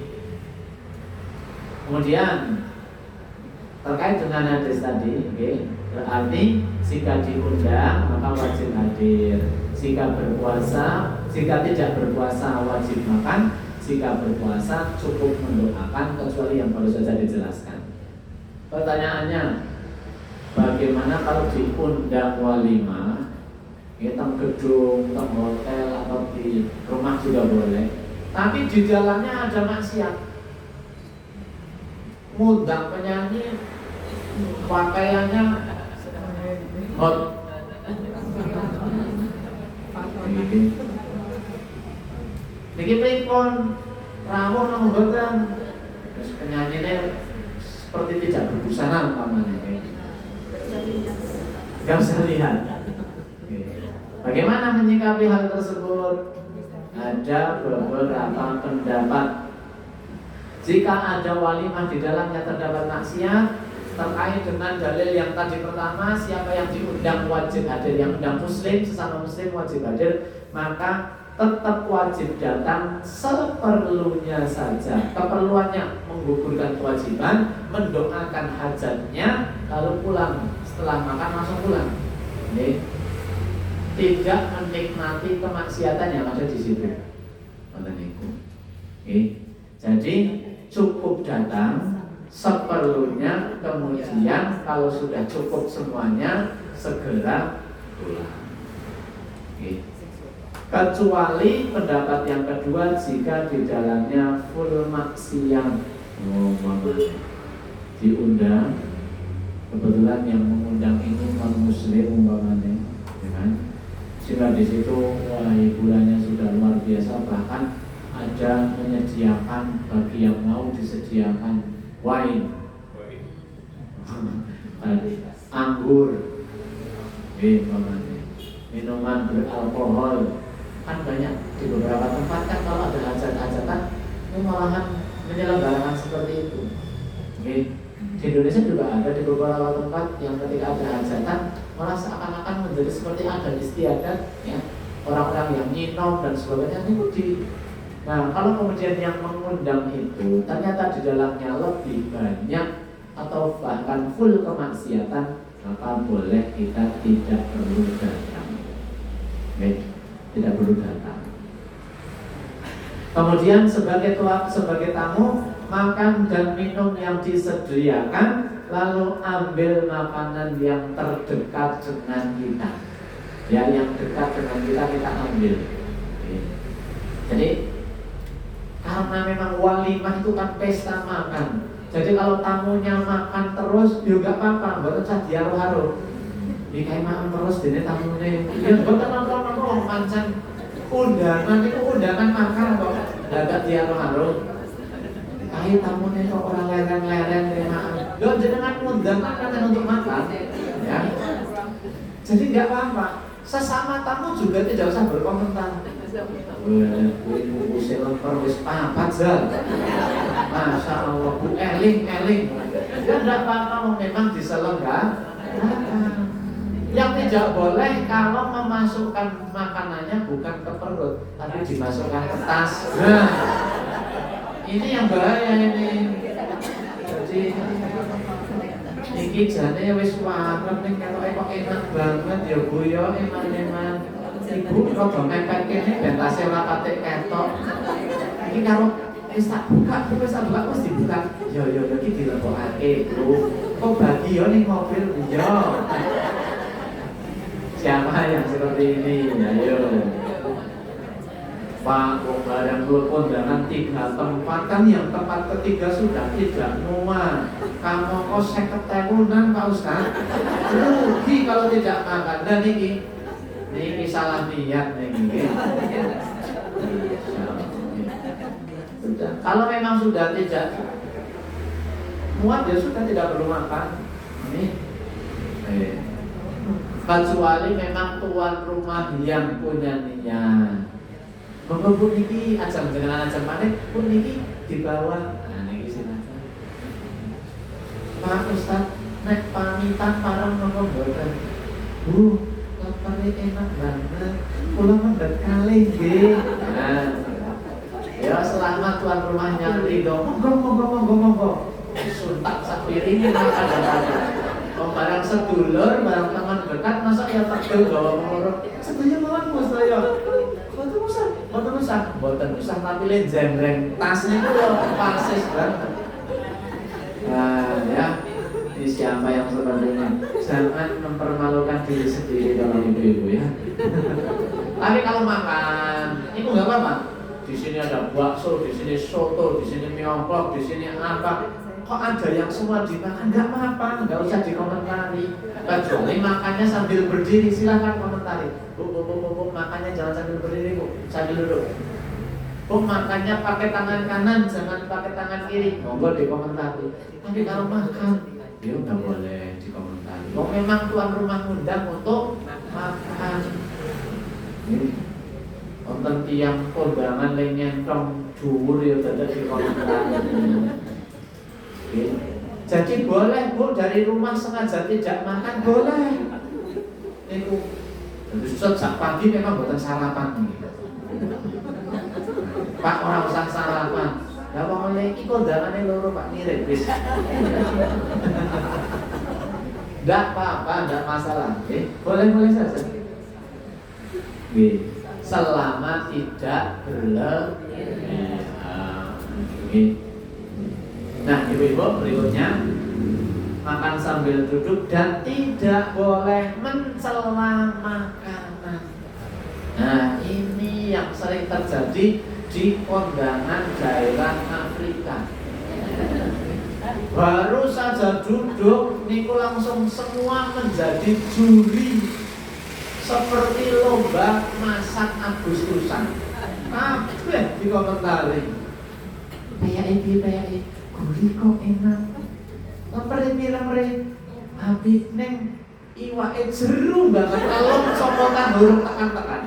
Kemudian terkait dengan hadis tadi, berarti jika diundang maka wajib hadir. Jika berpuasa, jika tidak berpuasa wajib makan. Jika berpuasa cukup mendoakan, kecuali yang baru saja dijelaskan. Pertanyaannya, bagaimana kalau diundang walimah, kita gedung, ke hotel atau di rumah juga boleh, tapi di dalamnya ada maksiat, ngundang penyanyi, pakaiannya Hot. Niki pripun? Rawuh nang mboten. Terus penyanyine seperti tidak berbusana umpamanya. Gak usah lihat. Bagaimana menyikapi hal tersebut? Ada beberapa pendapat. Jika ada walimah di dalamnya terdapat maksiat terkait dengan dalil yang tadi pertama, siapa yang diundang wajib hadir, yang undang muslim, sesama muslim wajib hadir, maka tetap wajib datang seperlunya saja. Keperluannya menggugurkan kewajiban, mendoakan hajatnya, lalu pulang. Setelah makan langsung pulang. Nih, tidak menikmati kemaksiatan yang ada di situ. Jadi cukup datang seperlunya, kemudian kalau sudah cukup semuanya segera pulang. Kecuali pendapat yang kedua jika di dalamnya full maksiat, diundang, kebetulan yang mengundang ini non muslim umpamanya, ya kan? Sehingga di situ wah hiburannya sudah luar biasa, bahkan ada menyediakan bagi yang mau disediakan wine, anggur, minuman beralkohol. Kan banyak di beberapa tempat kan kalau ada hajat-hajatan ini malahan menyelenggarakan seperti itu. Di Indonesia juga ada di beberapa tempat yang ketika ada hajatan malah seakan-akan menjadi seperti adat istiadat, ya, orang-orang yang nyinom dan sebagainya itu. Nah, kalau kemudian yang mengundang itu ternyata di dalamnya lebih banyak atau bahkan full kemaksiatan, maka boleh kita tidak perlu datang. Tidak perlu datang. Kemudian sebagai tamu, makan dan minum yang disediakan, lalu ambil makanan yang terdekat dengan kita. Ya, yang dekat dengan kita ambil. Jadi karena memang walimah itu kan pesta makan. Jadi kalau tamunya makan terus, juga apa-apa, buat usah diharu-haru. Ini kayak makan terus, jadi tamunya ya bukan apa-apa, mancan undangan itu undangan makan kok, agak diharu-haru. Kayak tamunya kok orang leren-leren kayak makan. Loh, jenengan undangan kan untuk makan, ya. Jadi nggak apa-apa. Sesama tamu juga tidak usah berkomentar. Bu Silver wis papat zal. Masya Allah, Bu Eling. Ya tidak apa-apa, memang diselenggarakan. Yang tidak boleh kalau memasukkan makanannya bukan ke perut, tapi dimasukkan ke tas. Nah, ini yang bahaya ini. Jadi iki jane wis warep ning ketoke kok enak banget ya Bu ya, eman-eman. Ibu rada mepet kene ben tase ora patek ketok. Iki karo wis tak buka, wis dibuka. Ya iki dilebokake, Bu. Kok bagi yo ning mobil yo. Siapa yang seperti ini? Ayo. Pak, barang kondangan 3 tempat kan yang tempat ketiga sudah tidak muat. Kamu kok 50.000 Pak Ustaz? Rugi kalau tidak makan. Dan ini salah niat nih. Sudah. Kalau memang sudah tidak muat ya sudah tidak perlu makan. Ini. Kecuali memang tuan rumah yang punya niat. Monggo niki ajeng jenengan ajeng maneh pun niki dibawa. Nah niki silakan. Pak Ustaz, nek pamitan parang monggo mboten. Bu, lapare enak banget. Kula mendhet kalih nggih. Nah. Ya selama tuan rumahnya ridho, monggo. Suntak sak piring makan ada. Barang sedulur, barang teman dekat, masa ya tegel bawa mengurut. Sedaya mawon Mas saya. Boten usah tapi le jembreng tasnya itu pasis banget. Nah, ya. Ini siapa yang seperti ini? Jangan mempermalukan diri sendiri dalam ibu-ibu ya. Tapi kalau makan, itu nggak apa-apa. Di sini ada bakso, di sini soto, di sini mie oplok, di sini apa? Kok ada yang semua dimakan? Nggak apa-apa, nggak usah dikomentari. Kecuali makannya sambil berdiri, silahkan komentari. Bu, makannya jangan sambil berdiri, Bu, sambil duduk. Bu, makannya pakai tangan kanan, jangan pakai tangan kiri. Monggo dikomentari. Tapi kalau makan, dia nggak boleh dikomentari. Oh, memang tuan rumah undang untuk makan. Wonten tiyang kondangan lengen tong dhuwur ya dadak dikomentari. Jadi boleh Bu dari rumah sengaja tidak makan boleh. Niku Ustaz pagi memang buatan sarapan gitu. Pak ora usah sarapan. Lah wong ngene iki kondangane loro Pak ngirit wis. Enggak apa-apa, enggak masalah. Boleh-boleh saja. Selama tidak berlebihan. Nah, ibu-ibu berikutnya makan sambil duduk dan tidak boleh mencela makanan. Nah, ini yang sering terjadi di kondangan daerah Afrika. Baru saja duduk, niku langsung semua menjadi juri, seperti lomba masak Agustusan. Kabeh dikomentari. Kayak gurih kok enak. Lemre habis neng iwake jeru banget kalau copotan burung tekan-tekan.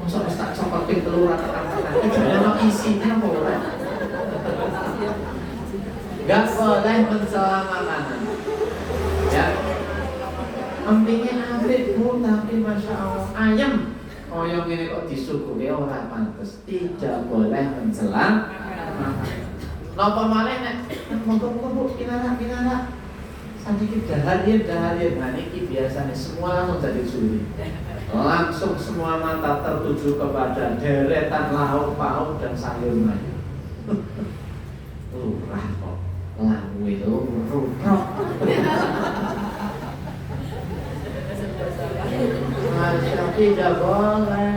Mosok wis tak copot ping 3 tekan-tekan. Jane ono isine apa ora? Gak boleh mencela makanan. Ya. Empingnya apik Bu, tapi Masya Allah ayam. Oh yang ini kok disuguhi ora pantes. Tidak boleh mencela makanan. Napa malih nek monggo-monggo Bu pinara. Sedikit daharian. Nah niki biasanya semua langsung jadi juri. Langsung semua mata tertuju kepada deretan lauk pauk dan sayur mayur. Lurah kok lawe lurah. Masya tidak boleh.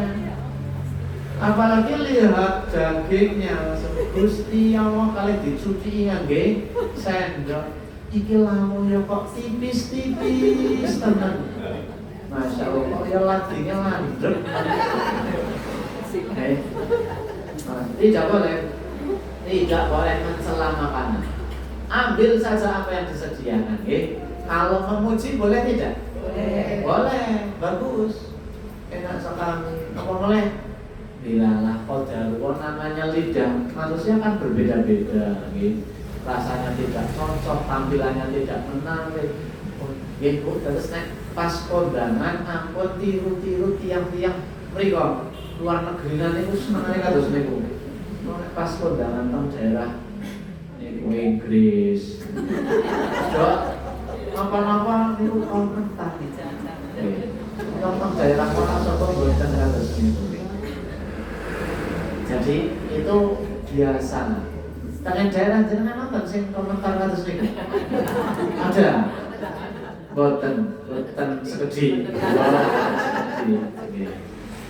Apalagi lihat dagingnya, Gusti Allah kali dicuci ngangge sendok. Iki lamun ya kok tipis-tipis tenan. Masya Allah kok ya ladinya landrep. Tidak boleh mencela makanan. Ambil saja apa yang disediakan. Kalau memuji boleh tidak? Boleh, bagus. Enak sekali. Apa boleh? Bilalah qadarullah namanya lidah. Manusia kan berbeda-beda, rasanya tidak cocok, tampilannya tidak menarik. Bu, terus pas kondangan ampun tiru-tiru tiang-tiang mriko luar negeri niku senengane kados niku. Pas kondangan teng daerah niku Inggris. Dok, apa-apa niku komentar. Teng daerah mana sapa mboten kados niku. Jadi itu biasa. Tangan daerah jenengan nonton sing komentar kados niku. Ada. Boten segede.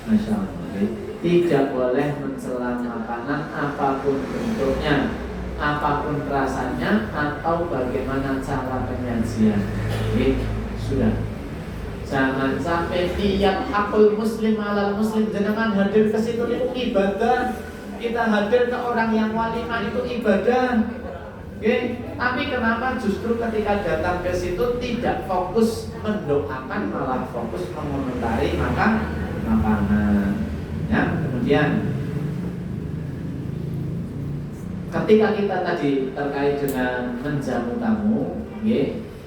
Masya Allah. Tidak boleh mencela makanan apapun bentuknya, apapun rasanya, atau bagaimana cara penyajian. Sudah. Jangan sampai niat hakul muslim alal muslim. Jenengan hadir ke situ itu ibadah. Kita hadir ke orang yang walimah itu ibadah. Tapi kenapa justru ketika datang ke situ tidak fokus mendoakan, malah fokus mengomentari makanan. Ya, kemudian ketika kita tadi terkait dengan menjamu tamu,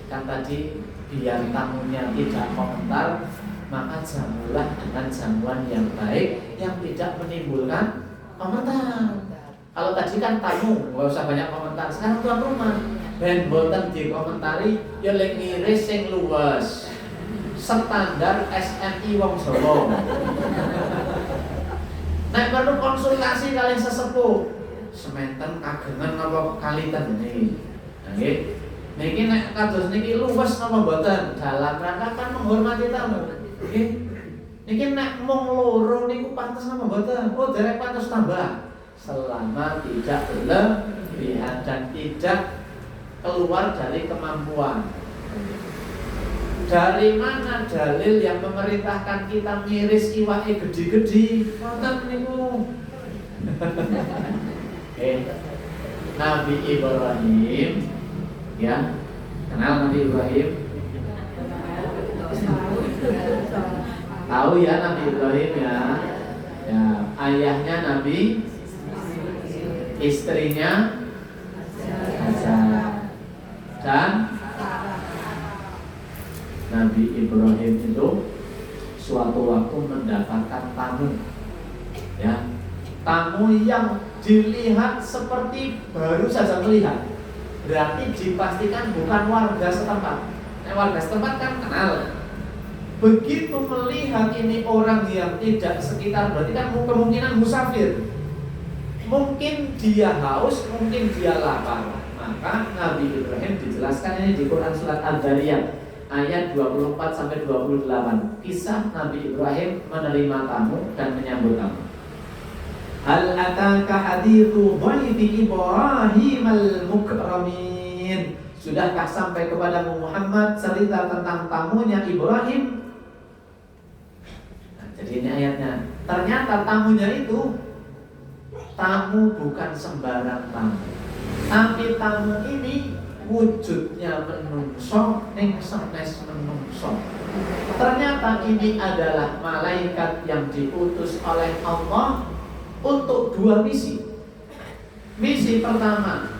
kan tadi biar tamunya tidak komentar, maka jamulah dengan jamuan yang baik yang tidak menimbulkan komentar. Kalau tadi kan tamu, nggak usah banyak komentar. Sekarang tuan rumah, ben boten dikomentari, ya lek ngiris sing luwes. Standar SNI wong Jawa. Nek perlu konsultasi kali sesepuh, sementen kagengan apa kalitan niki. Nggih. Niki nek kados niki luwes napa boten? Dalam rangka kan menghormati tamu. Nggih. Niki nek mung loro niku pantes napa boten? Oh, derek pantes tambah. Selama tidak berlebihan dan tidak keluar dari kemampuan. Dari mana dalil yang memerintahkan kita miris iwake gede-gede? Wonten niku. Nabi Ibrahim, ya, kenal Nabi Ibrahim? Tahu ya Nabi Ibrahim ya? Ya, ayahnya Nabi, istrinya Hajar, dan Nabi Ibrahim itu suatu waktu mendapatkan tamu, ya, tamu yang dilihat seperti baru saja melihat, berarti dipastikan bukan warga setempat. Warga setempat kan kenal. Begitu melihat ini orang yang tidak sekitar, berarti kan kemungkinan musafir. Mungkin dia haus, mungkin dia lapar. Maka Nabi Ibrahim dijelaskan ini di Quran surat Ad-Dariyat ayat 24 sampai 28. Kisah Nabi Ibrahim menerima tamu dan menyambut tamu. Hal ataka hadithu dhaifi Ibrahim al-mukramin. Sudahkah sampai kepadamu Muhammad cerita tentang tamunya Ibrahim? Nah, jadi ini ayatnya. Ternyata tamunya itu tamu bukan sembarang tamu, tapi tamu ini wujudnya menungso, ning sanes menungso. Ternyata ini adalah malaikat yang diutus oleh Allah untuk dua misi. Misi pertama,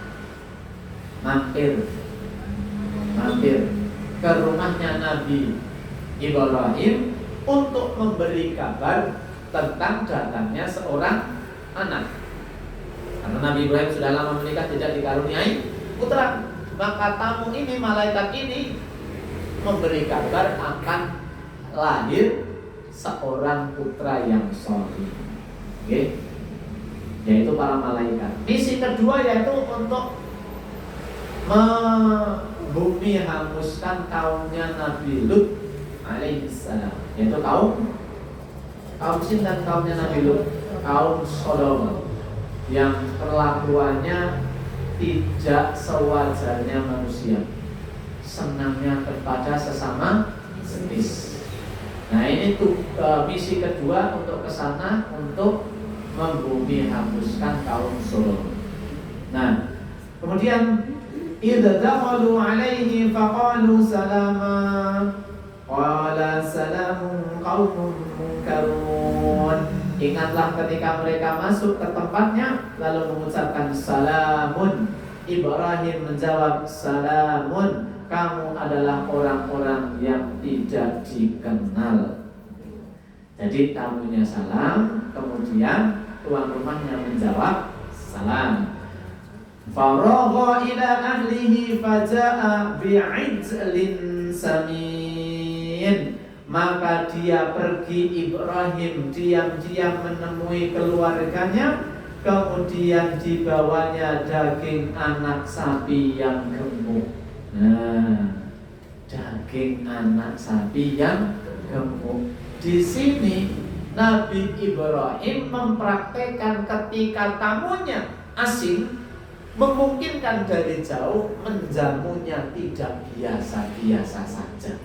mampir ke rumahnya Nabi Ibrahim untuk memberi kabar tentang datangnya seorang anak. Karena Nabi Ibrahim sudah lama menikah, tidak dikaruniai putra, maka tamu ini, malaikat ini memberi kabar akan lahir seorang putra yang sholih. Oke? Yaitu para malaikat. Misi kedua yaitu untuk membumi hanguskan kaumnya Nabi Lut alaihissalam, yaitu kaum Sin dan kaumnya Nabi Lut, kaum Sodom yang perlakuannya tidak sewajarnya manusia, senangnya kepada sesama jenis. Nah ini tuh misi kedua untuk kesana, untuk membumi hanguskan kaum Sodom. Nah kemudian idza dakhalu alaihi faqalu salama qala salamun qaumun munkarun. Ingatlah ketika mereka masuk ke tempatnya lalu mengucapkan salamun. Ibrahim menjawab salamun, kamu adalah orang-orang yang tidak dikenal. Jadi tamunya salam, kemudian tuan rumahnya menjawab salam. Faragha ila ahlihi faja'a bi'ijlin samin. Maka dia pergi, Ibrahim diam-diam menemui keluarganya, kemudian dibawanya daging anak sapi yang gemuk. Nah, daging anak sapi yang gemuk. Di sini Nabi Ibrahim mempraktekkan ketika tamunya asing, memungkinkan dari jauh menjamunya tidak biasa-biasa saja.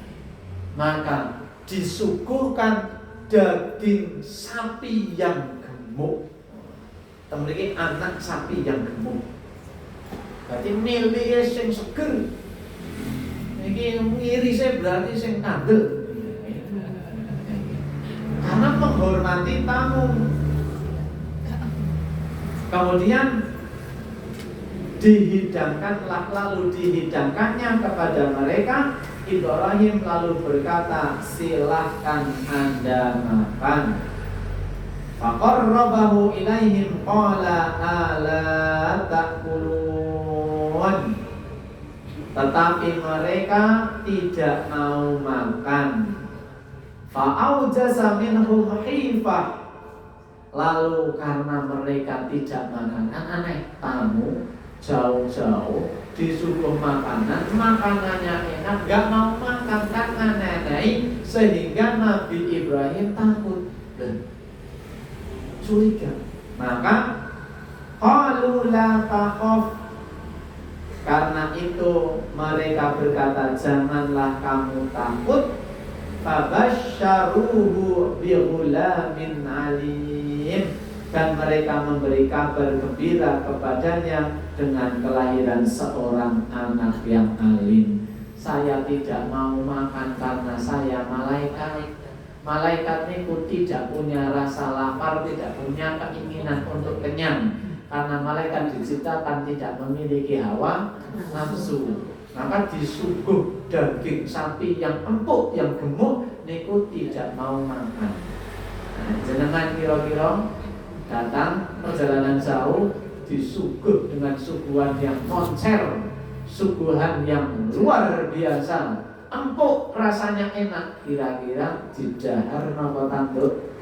Maka disuguhkan daging sapi yang gemuk. Memiliki anak sapi yang gemuk. Berarti milih sing seger. Iki irise berarti sing kandel. Karena menghormati tamu. Kemudian lalu dihidangkannya kepada mereka. Ibrahim lalu berkata, silahkan Anda makan. Faqarrabahu ilaihim qala ala ta'kulun. Tetapi mereka tidak mau makan. Fa'aujasa minhum khifah. Lalu karena mereka tidak makan, kan aneh, tamu jauh-jauh disuguh makanan, makanannya enak, gak mau makan kan aneh, sehingga Nabi Ibrahim takut dan curiga. Maka qalu la takhaf. Karena itu berkata, janganlah kamu takut. Fabasyaruhu bighulamin alim, dan mereka memberi kabar gembira kepadanya dengan kelahiran seorang anak yang alim. Saya tidak mau makan karena saya malaikat. Malaikat itu tidak punya rasa lapar, tidak punya keinginan untuk kenyang, karena malaikat diciptakan tidak memiliki hawa nafsu. Maka disuguh daging sapi yang empuk, yang gemuk, niku tidak mau makan. Nah, jenengan kira-kira datang perjalanan jauh disuguh dengan suguhan yang moncer, suguhan yang luar biasa, empuk, rasanya enak, kira-kira didahar napa tanduk?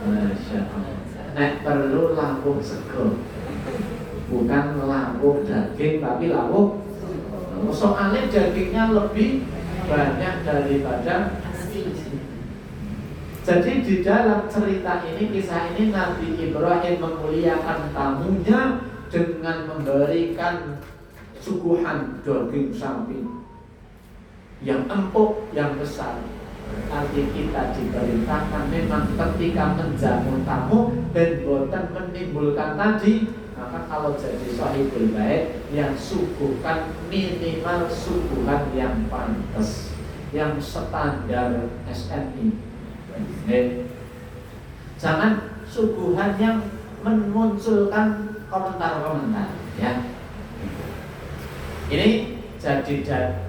Masya Allah. Nek perlu lawuh sego, bukan lawuh daging tapi lawuh. Soalnya dagingnya lebih banyak daripada. Jadi di dalam cerita ini, kisah ini, Nabi Ibrahim memuliakan tamunya dengan memberikan suguhan daging sapi yang empuk, yang besar. Arti kita diperintahkan memang ketika menjamu tamu dan boten menimbulkan tadi, maka kalau jadi sahibul bait yang suguhkan minimal suguhan yang pantas, yang standar SNI. Jangan suguhan yang memunculkan komentar-komentar, ya. Ini jadi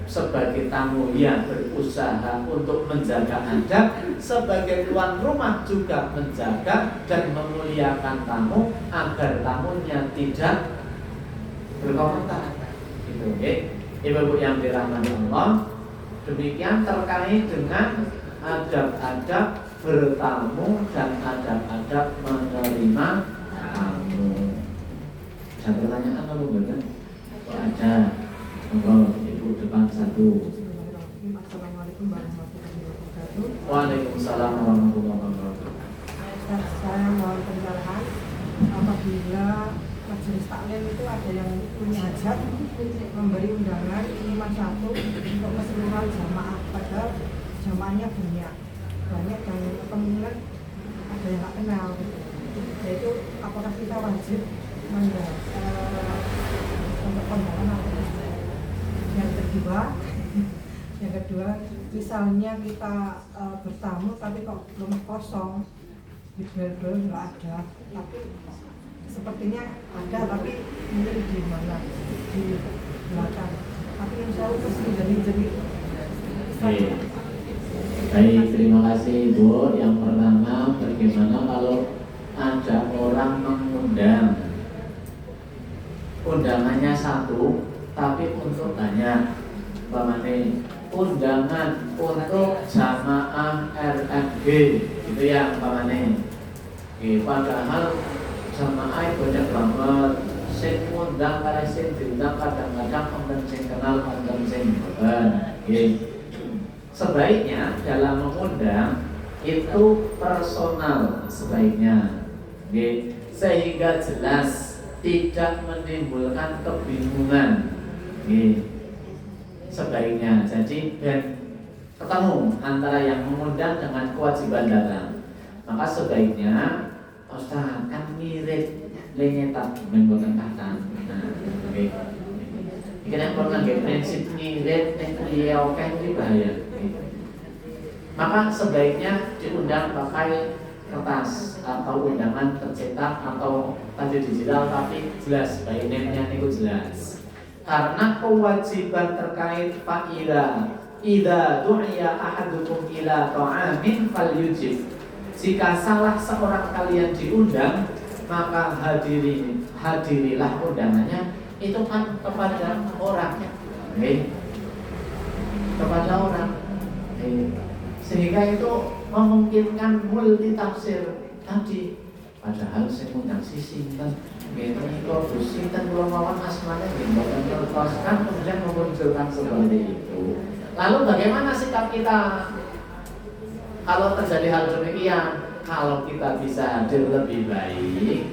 sebagai tamu yang berusaha untuk menjaga adab, sebagai tuan rumah juga menjaga dan memuliakan tamu agar tamunya tidak berkomentar. Itu, Ibu-ibu yang dirahmati Allah. Demikian terkait dengan adab-adab bertamu dan adab-adab menerima tamu. Ada pertanyaan apa bukan? Ada. Oh, Ibu depan satu. Assalamualaikum warahmatullahi wabarakatuh. Waalaikumsalam warahmatullahi wabarakatuh. Saya mohon pencerahan, apabila majelis taklim itu ada yang punya hajat memberi undangan cuma satu untuk keseluruhan jamaah, padahal jamaahnya banyak dan kemungkinan ada yang tak kenal, yaitu apakah kita wajib untuk kondangan atau tidak? Yang kedua, misalnya kita bertamu tapi kok rumah kosong, di bel-bel nggak ada, tapi sepertinya ada, tapi mungkin di mana, di belakang, tapi yang saya terus menjadi Baik, terima kasih Ibu. Yang pertama, bagaimana kalau ada orang mengundang, undangannya satu tapi untuk banyak, umpamanya undangan untuk jamaah RMG, gitu ya umpamanya. Padahal jamaah banyak banget, sing ngundang kali sing diundang kadang-kadang enten sing kenal, enten sing bukan. Sebaiknya dalam mengundang itu personal sebaiknya, sehingga jelas, tidak menimbulkan kebingungan. Sebaiknya jadi dan ketemu antara yang mengundang dengan kewajiban datang. Maka sebaiknya Ustaz kan mirip lenyetak menggunakan kata. Ini yang pernah prinsip mirip beliau kan ini bahaya. Maka sebaiknya diundang pakai kertas atau undangan tercetak atau tadi digital, tapi jelas by name-nya itu jelas. Karena kewajiban terkait fa'ila idza du'iya ahadukum ila ta'amin falyujib. Jika salah seorang kalian diundang, maka hadirilah undangannya. Itu kan kepada orang, kepada orang. Sehingga itu memungkinkan multi tafsir tadi. Padahal saya undang sinten, gitu kok sinten kula mawon asmane mboten terkoskan, kemudian memunculkan seperti itu. Lalu bagaimana sikap kita kalau terjadi hal demikian? Kalau kita bisa hadir lebih baik,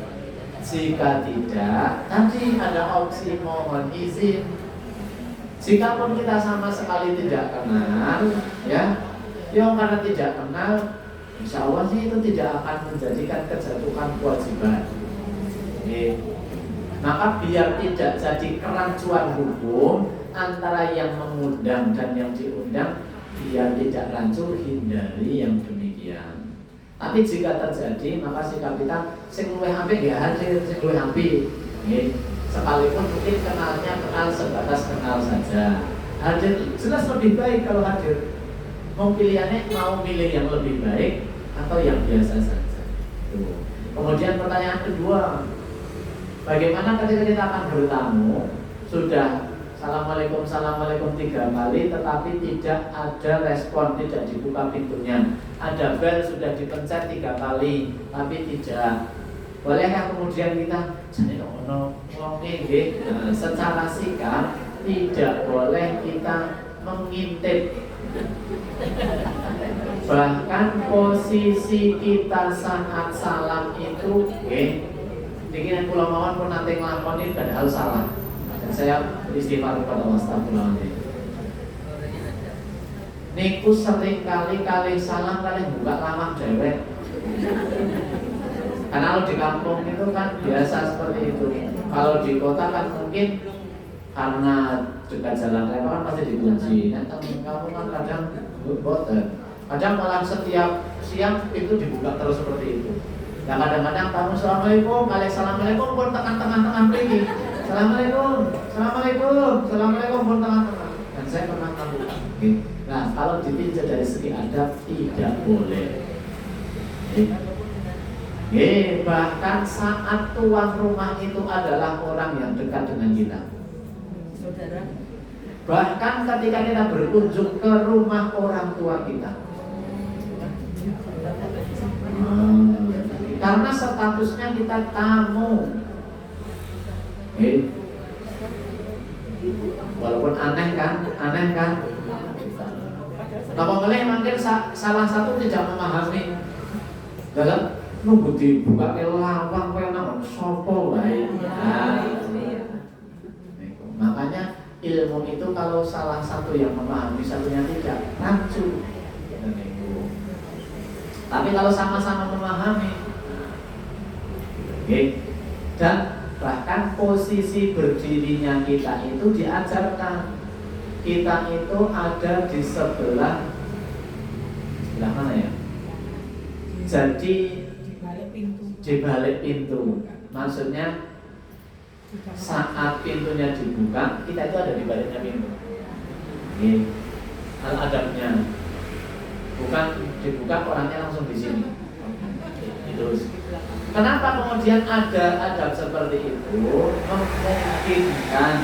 jika tidak, tadi ada opsi mohon izin. Jika pun kita sama sekali tidak kenal, ya, yang karena tidak kenal, insya Allah sih itu tidak akan menjadikan kejatuhan kewajiban. Maka biar tidak jadi kerancuan hukum antara yang mengundang dan yang diundang, biar tidak rancu, hindari yang demikian. Tapi jika terjadi, maka sikap kita sing luwih apik ya hadir, sing luwih apik. Sekalipun mungkin kenalnya kenal sebatas kenal saja. Hadir jelas lebih baik kalau hadir. Mau pilihannya mau pilih yang lebih baik atau yang biasa saja. Tuh. Kemudian pertanyaan kedua, bagaimana ketika kita akan bertamu sudah Assalamualaikum, Assalamualaikum 3 kali tetapi tidak ada respon, tidak dibuka pintunya. Ada bel sudah dipencet 3 kali tapi tidak. Bolehkah kemudian kita secara sikap tidak boleh kita mengintip. Bahkan posisi kita saat salam itu bikin pulau mawon pun nanti ngelakoni padahal salah. Dan saya istighfar kepada Allah astagfirullahaladzim. Niku sering kali salam kali buka lawang dewek. Karena kalau di kampung itu kan biasa seperti itu. Kalau di kota kan mungkin karena dekat jalan raya kan pasti dikunci. Nah, kamu kan kadang boten. Kadang malah setiap siang itu dibuka terus seperti itu. Nah kadang-kadang kamu Assalamualaikum, Assalamualaikum pun tengah-tengah pergi. Assalamualaikum, Assalamualaikum pun tengah-tengah. Dan saya pernah melakukan. Nah kalau ditinjau dari segi adab tidak boleh. Bahkan saat tuan rumah itu adalah orang yang dekat dengan kita. Saudara. Bahkan ketika kita berkunjung ke rumah orang tua kita. Karena statusnya kita tamu. Walaupun aneh kan? Kalau mungkin salah satu tidak memahami dalam nunggu dibuka lawang kowe nang sapa wae. Makanya ilmu itu kalau salah satu yang memahami satunya tidak rancu. Tapi kalau sama-sama memahami, dan bahkan posisi berdirinya kita itu diajarkan. Kita itu ada di sebelah mana ya? Jadi di balik pintu. Maksudnya saat pintunya dibuka, kita itu ada di baliknya pintu. Al-adabnya bukan dibuka orangnya langsung di sini. Terus, kenapa kemudian ada adab seperti itu? Memungkinkan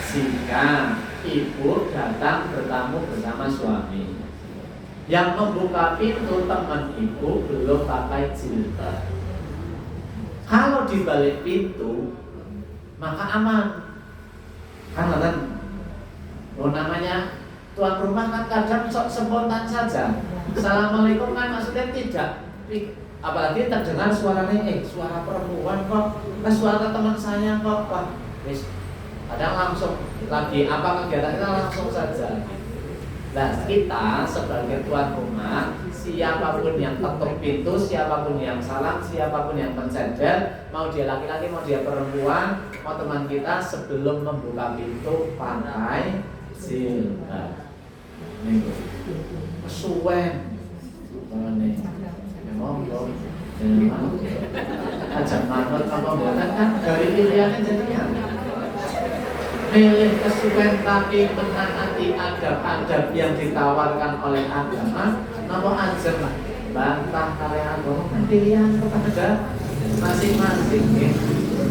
jika ibu datang bertamu bersama suami, yang membuka pintu teman ibu belum pakai jilbab. Kalau di balik pintu maka aman. Kan namanya tuan rumah kan kadang spontan saja. Assalamualaikum kan maksudnya tidak, apalagi terdengar suaranya suara perempuan kok, suara teman saya kok, wah, kadang langsung lagi apa kegiatan kita langsung saja. Nah kita sebagai tuan rumah, siapapun yang ketuk pintu, siapapun yang salam, siapapun yang pencet bel, mau dia laki-laki, mau dia perempuan, mau teman kita, sebelum membuka pintu pakai jilbab. Nih, kesuwen, nih, monggo, ajak manut apa buatan kan dari pilihannya jadinya. Milih kesuwen tapi menaati adab-adab yang ditawarkan oleh agama, nopo aja bantah karya agama, pilihan kepada masing-masing.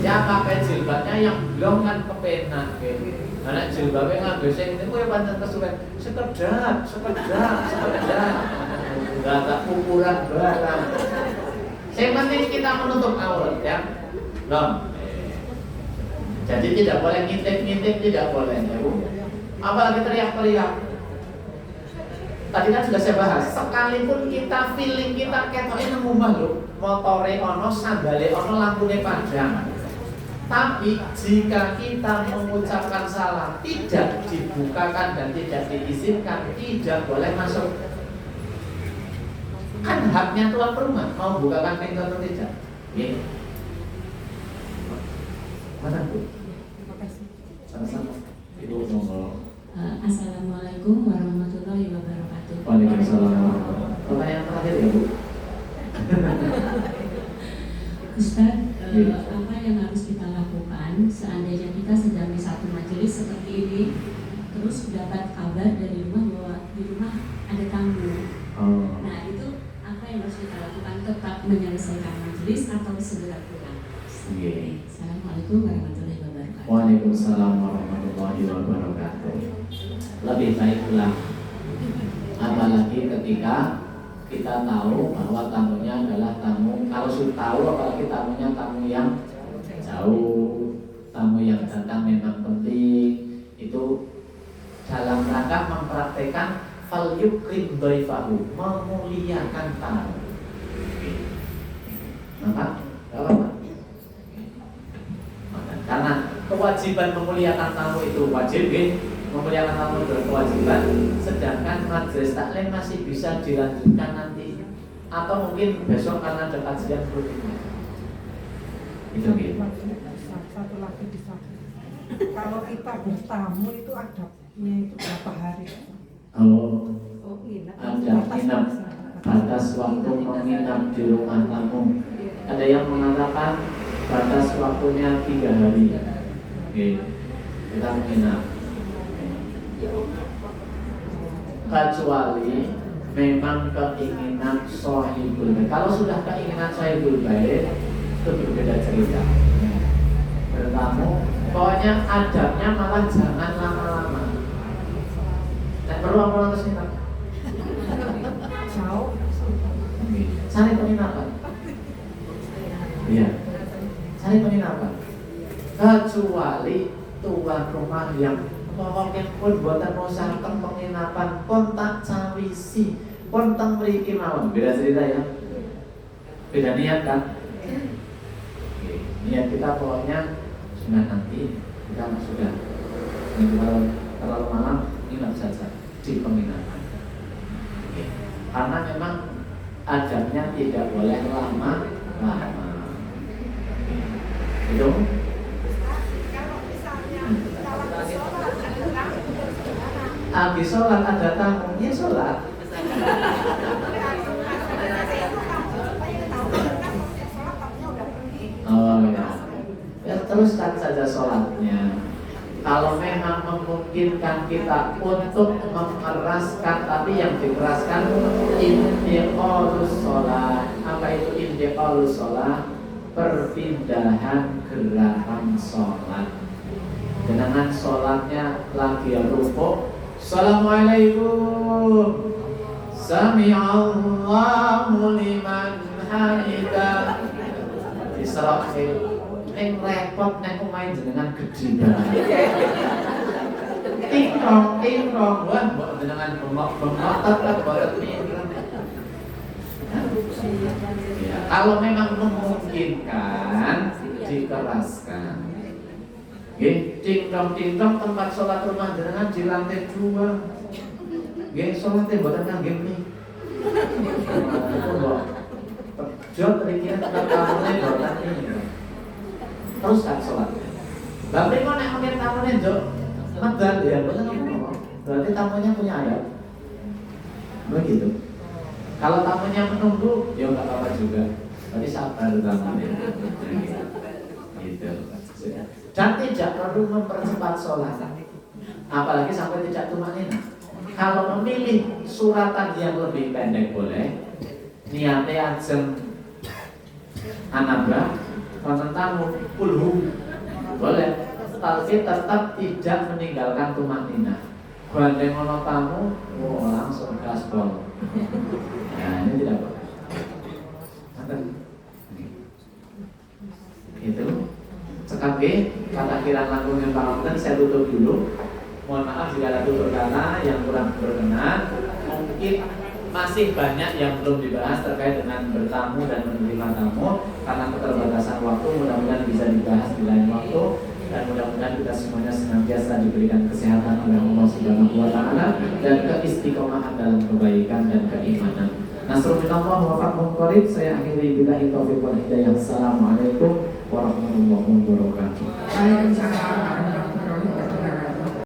Ya pakai jilbabnya yang belum kan kepenak. Karena jilbabnya nggak bisa ini, gue pancen kesuwen sekedar, nggak tak ukuran barang. Yang penting kita menutup aurat ya, belum. Jadi tidak boleh ngintip-ngintip, tidak boleh ya Bu. Apalagi teriak-teriak. Tadi kan sudah saya bahas, sekalipun kita feeling kita ketoke nemu makhluk, motore ono, sandale ono, lampune padang. Tapi jika kita mengucapkan salah, tidak dibukakan dan tidak diizinkan, tidak boleh masuk. Kan haknya tuan rumah mau bukakan pintu atau tidak. Ya. Mana Bu? Terima kasih. Sama-sama. Ibu monggo. Assalamualaikum warahmatullahi wabarakatuh. Waalaikumsalam. Pertanyaan terakhir ya Bu. Ustaz, apa yang harus kita lakukan seandainya kita sedang di satu majelis seperti ini, terus dapat kabar dari rumah bahwa di rumah ada tamu. Nah itu apa yang harus kita lakukan? Tetap menyelesaikan majelis atau segera pulang? Assalamualaikum warahmatullahi wabarakatuh. Waalaikumsalam warahmatullahi wabarakatuh. Lebih baik pulang. Apalagi ketika kita tahu bahwa tamunya adalah tamu. Kalau sudah tahu, apalagi tamunya tamu yang jauh, tamu yang datang memang penting. Itu dalam rangka mempraktekkan fal yukrim dhaifahu, memuliakan tamu. Nampak? Gak apa-apa. Karena kewajiban memuliakan tamu itu wajib, memuliakan tamu itu kewajiban. Sedangkan majelis taklim masih bisa dilanjutkan nanti, atau mungkin besok karena ada kajian berikutnya. Itu gitu. Satu lagi di sana. Kalau kita bertamu itu adabnya itu berapa hari? Oh, nginap. ada nginap, batas waktu menginap di rumah tamu. Ada yang mengatakan batas waktunya 3 hari. Oke, kita menginap. Kecuali memang keinginan sahibul bait. Kalau sudah keinginan sahibul bait itu berbeda cerita. Bertamu, pokoknya adabnya malah jangan lama-lama. Dan perlu apa terus kita? Jauh. Cari penginapan. Iya, cari penginapan. Kecuali tuan rumah yang pokoknya pun buatan mau sarkem penginapan pun tak cawisi pun tak memiliki mawon. Beda cerita ya, beda niat kan. Oke, niat kita pokoknya sudah nanti kita sudah kalau terlalu malam nginap saja di penginapan. Oke. Karena memang adabnya tidak boleh lama. Itu habis sholat ada tamunya sholat. Oh ya, ya teruskan saja sholatnya. Kalau memang memungkinkan kita untuk mengeraskan, tapi yang dikeraskan intiqalus sholat. Apa itu intiqalus sholat? Perpindahan gerakan sholat. Dengan sholatnya lagi rukuk, Assalamualaikum, Sami'allahu liman hamidah. Isra yang repot neng main dengan gede banget. Tingkrong, wah, dengan bengok tetap buat ya, kalau memang memungkinkan dikeraskan. Tingkrong tempat sholat rumah dengan di lantai 2. Sholatnya buatan ngangge mie. Jod terikirnya tempat tamunya buatan mie. Terus kan sholatnya. Tapi kok nek mungkin tamunya Jod medal ya, buatan ngomong. Berarti tamunya punya ayat. Begitu. Kalau tamunya menunggu, ya nggak apa-apa juga. Berarti sabar tamunya. Gitu. Dan tidak perlu mempercepat sholat, apalagi sampai tidak tumanina. Kalau memilih suratan yang lebih pendek boleh, niatnya ajeng anabah, konten tamu, kulhu boleh, tapi tetap tidak meninggalkan tumanina. Bandeng ono tamu, langsung gaspol. Nah ini tidak boleh. Itu. Sekap kata kiraan langkung yang pangapunten saya tutup dulu. Mohon maaf jika ada tutur kata yang kurang berkenan. Mungkin masih banyak yang belum dibahas terkait dengan bertamu dan menerima tamu. Karena keterbatasan waktu, mudah-mudahan bisa dibahas di lain waktu. Dan mudah-mudahan kita semuanya senantiasa diberikan kesehatan oleh Allah Subhanahu wa Ta'ala dan keistiqomahan dalam kebaikan dan keimanan. Nasrul minallah wa fathun qarib. Saya akhiri billahi taufiq wal hidayah. Assalamualaikum warahmatullahi wabarakatuh. Waalaikumsalam.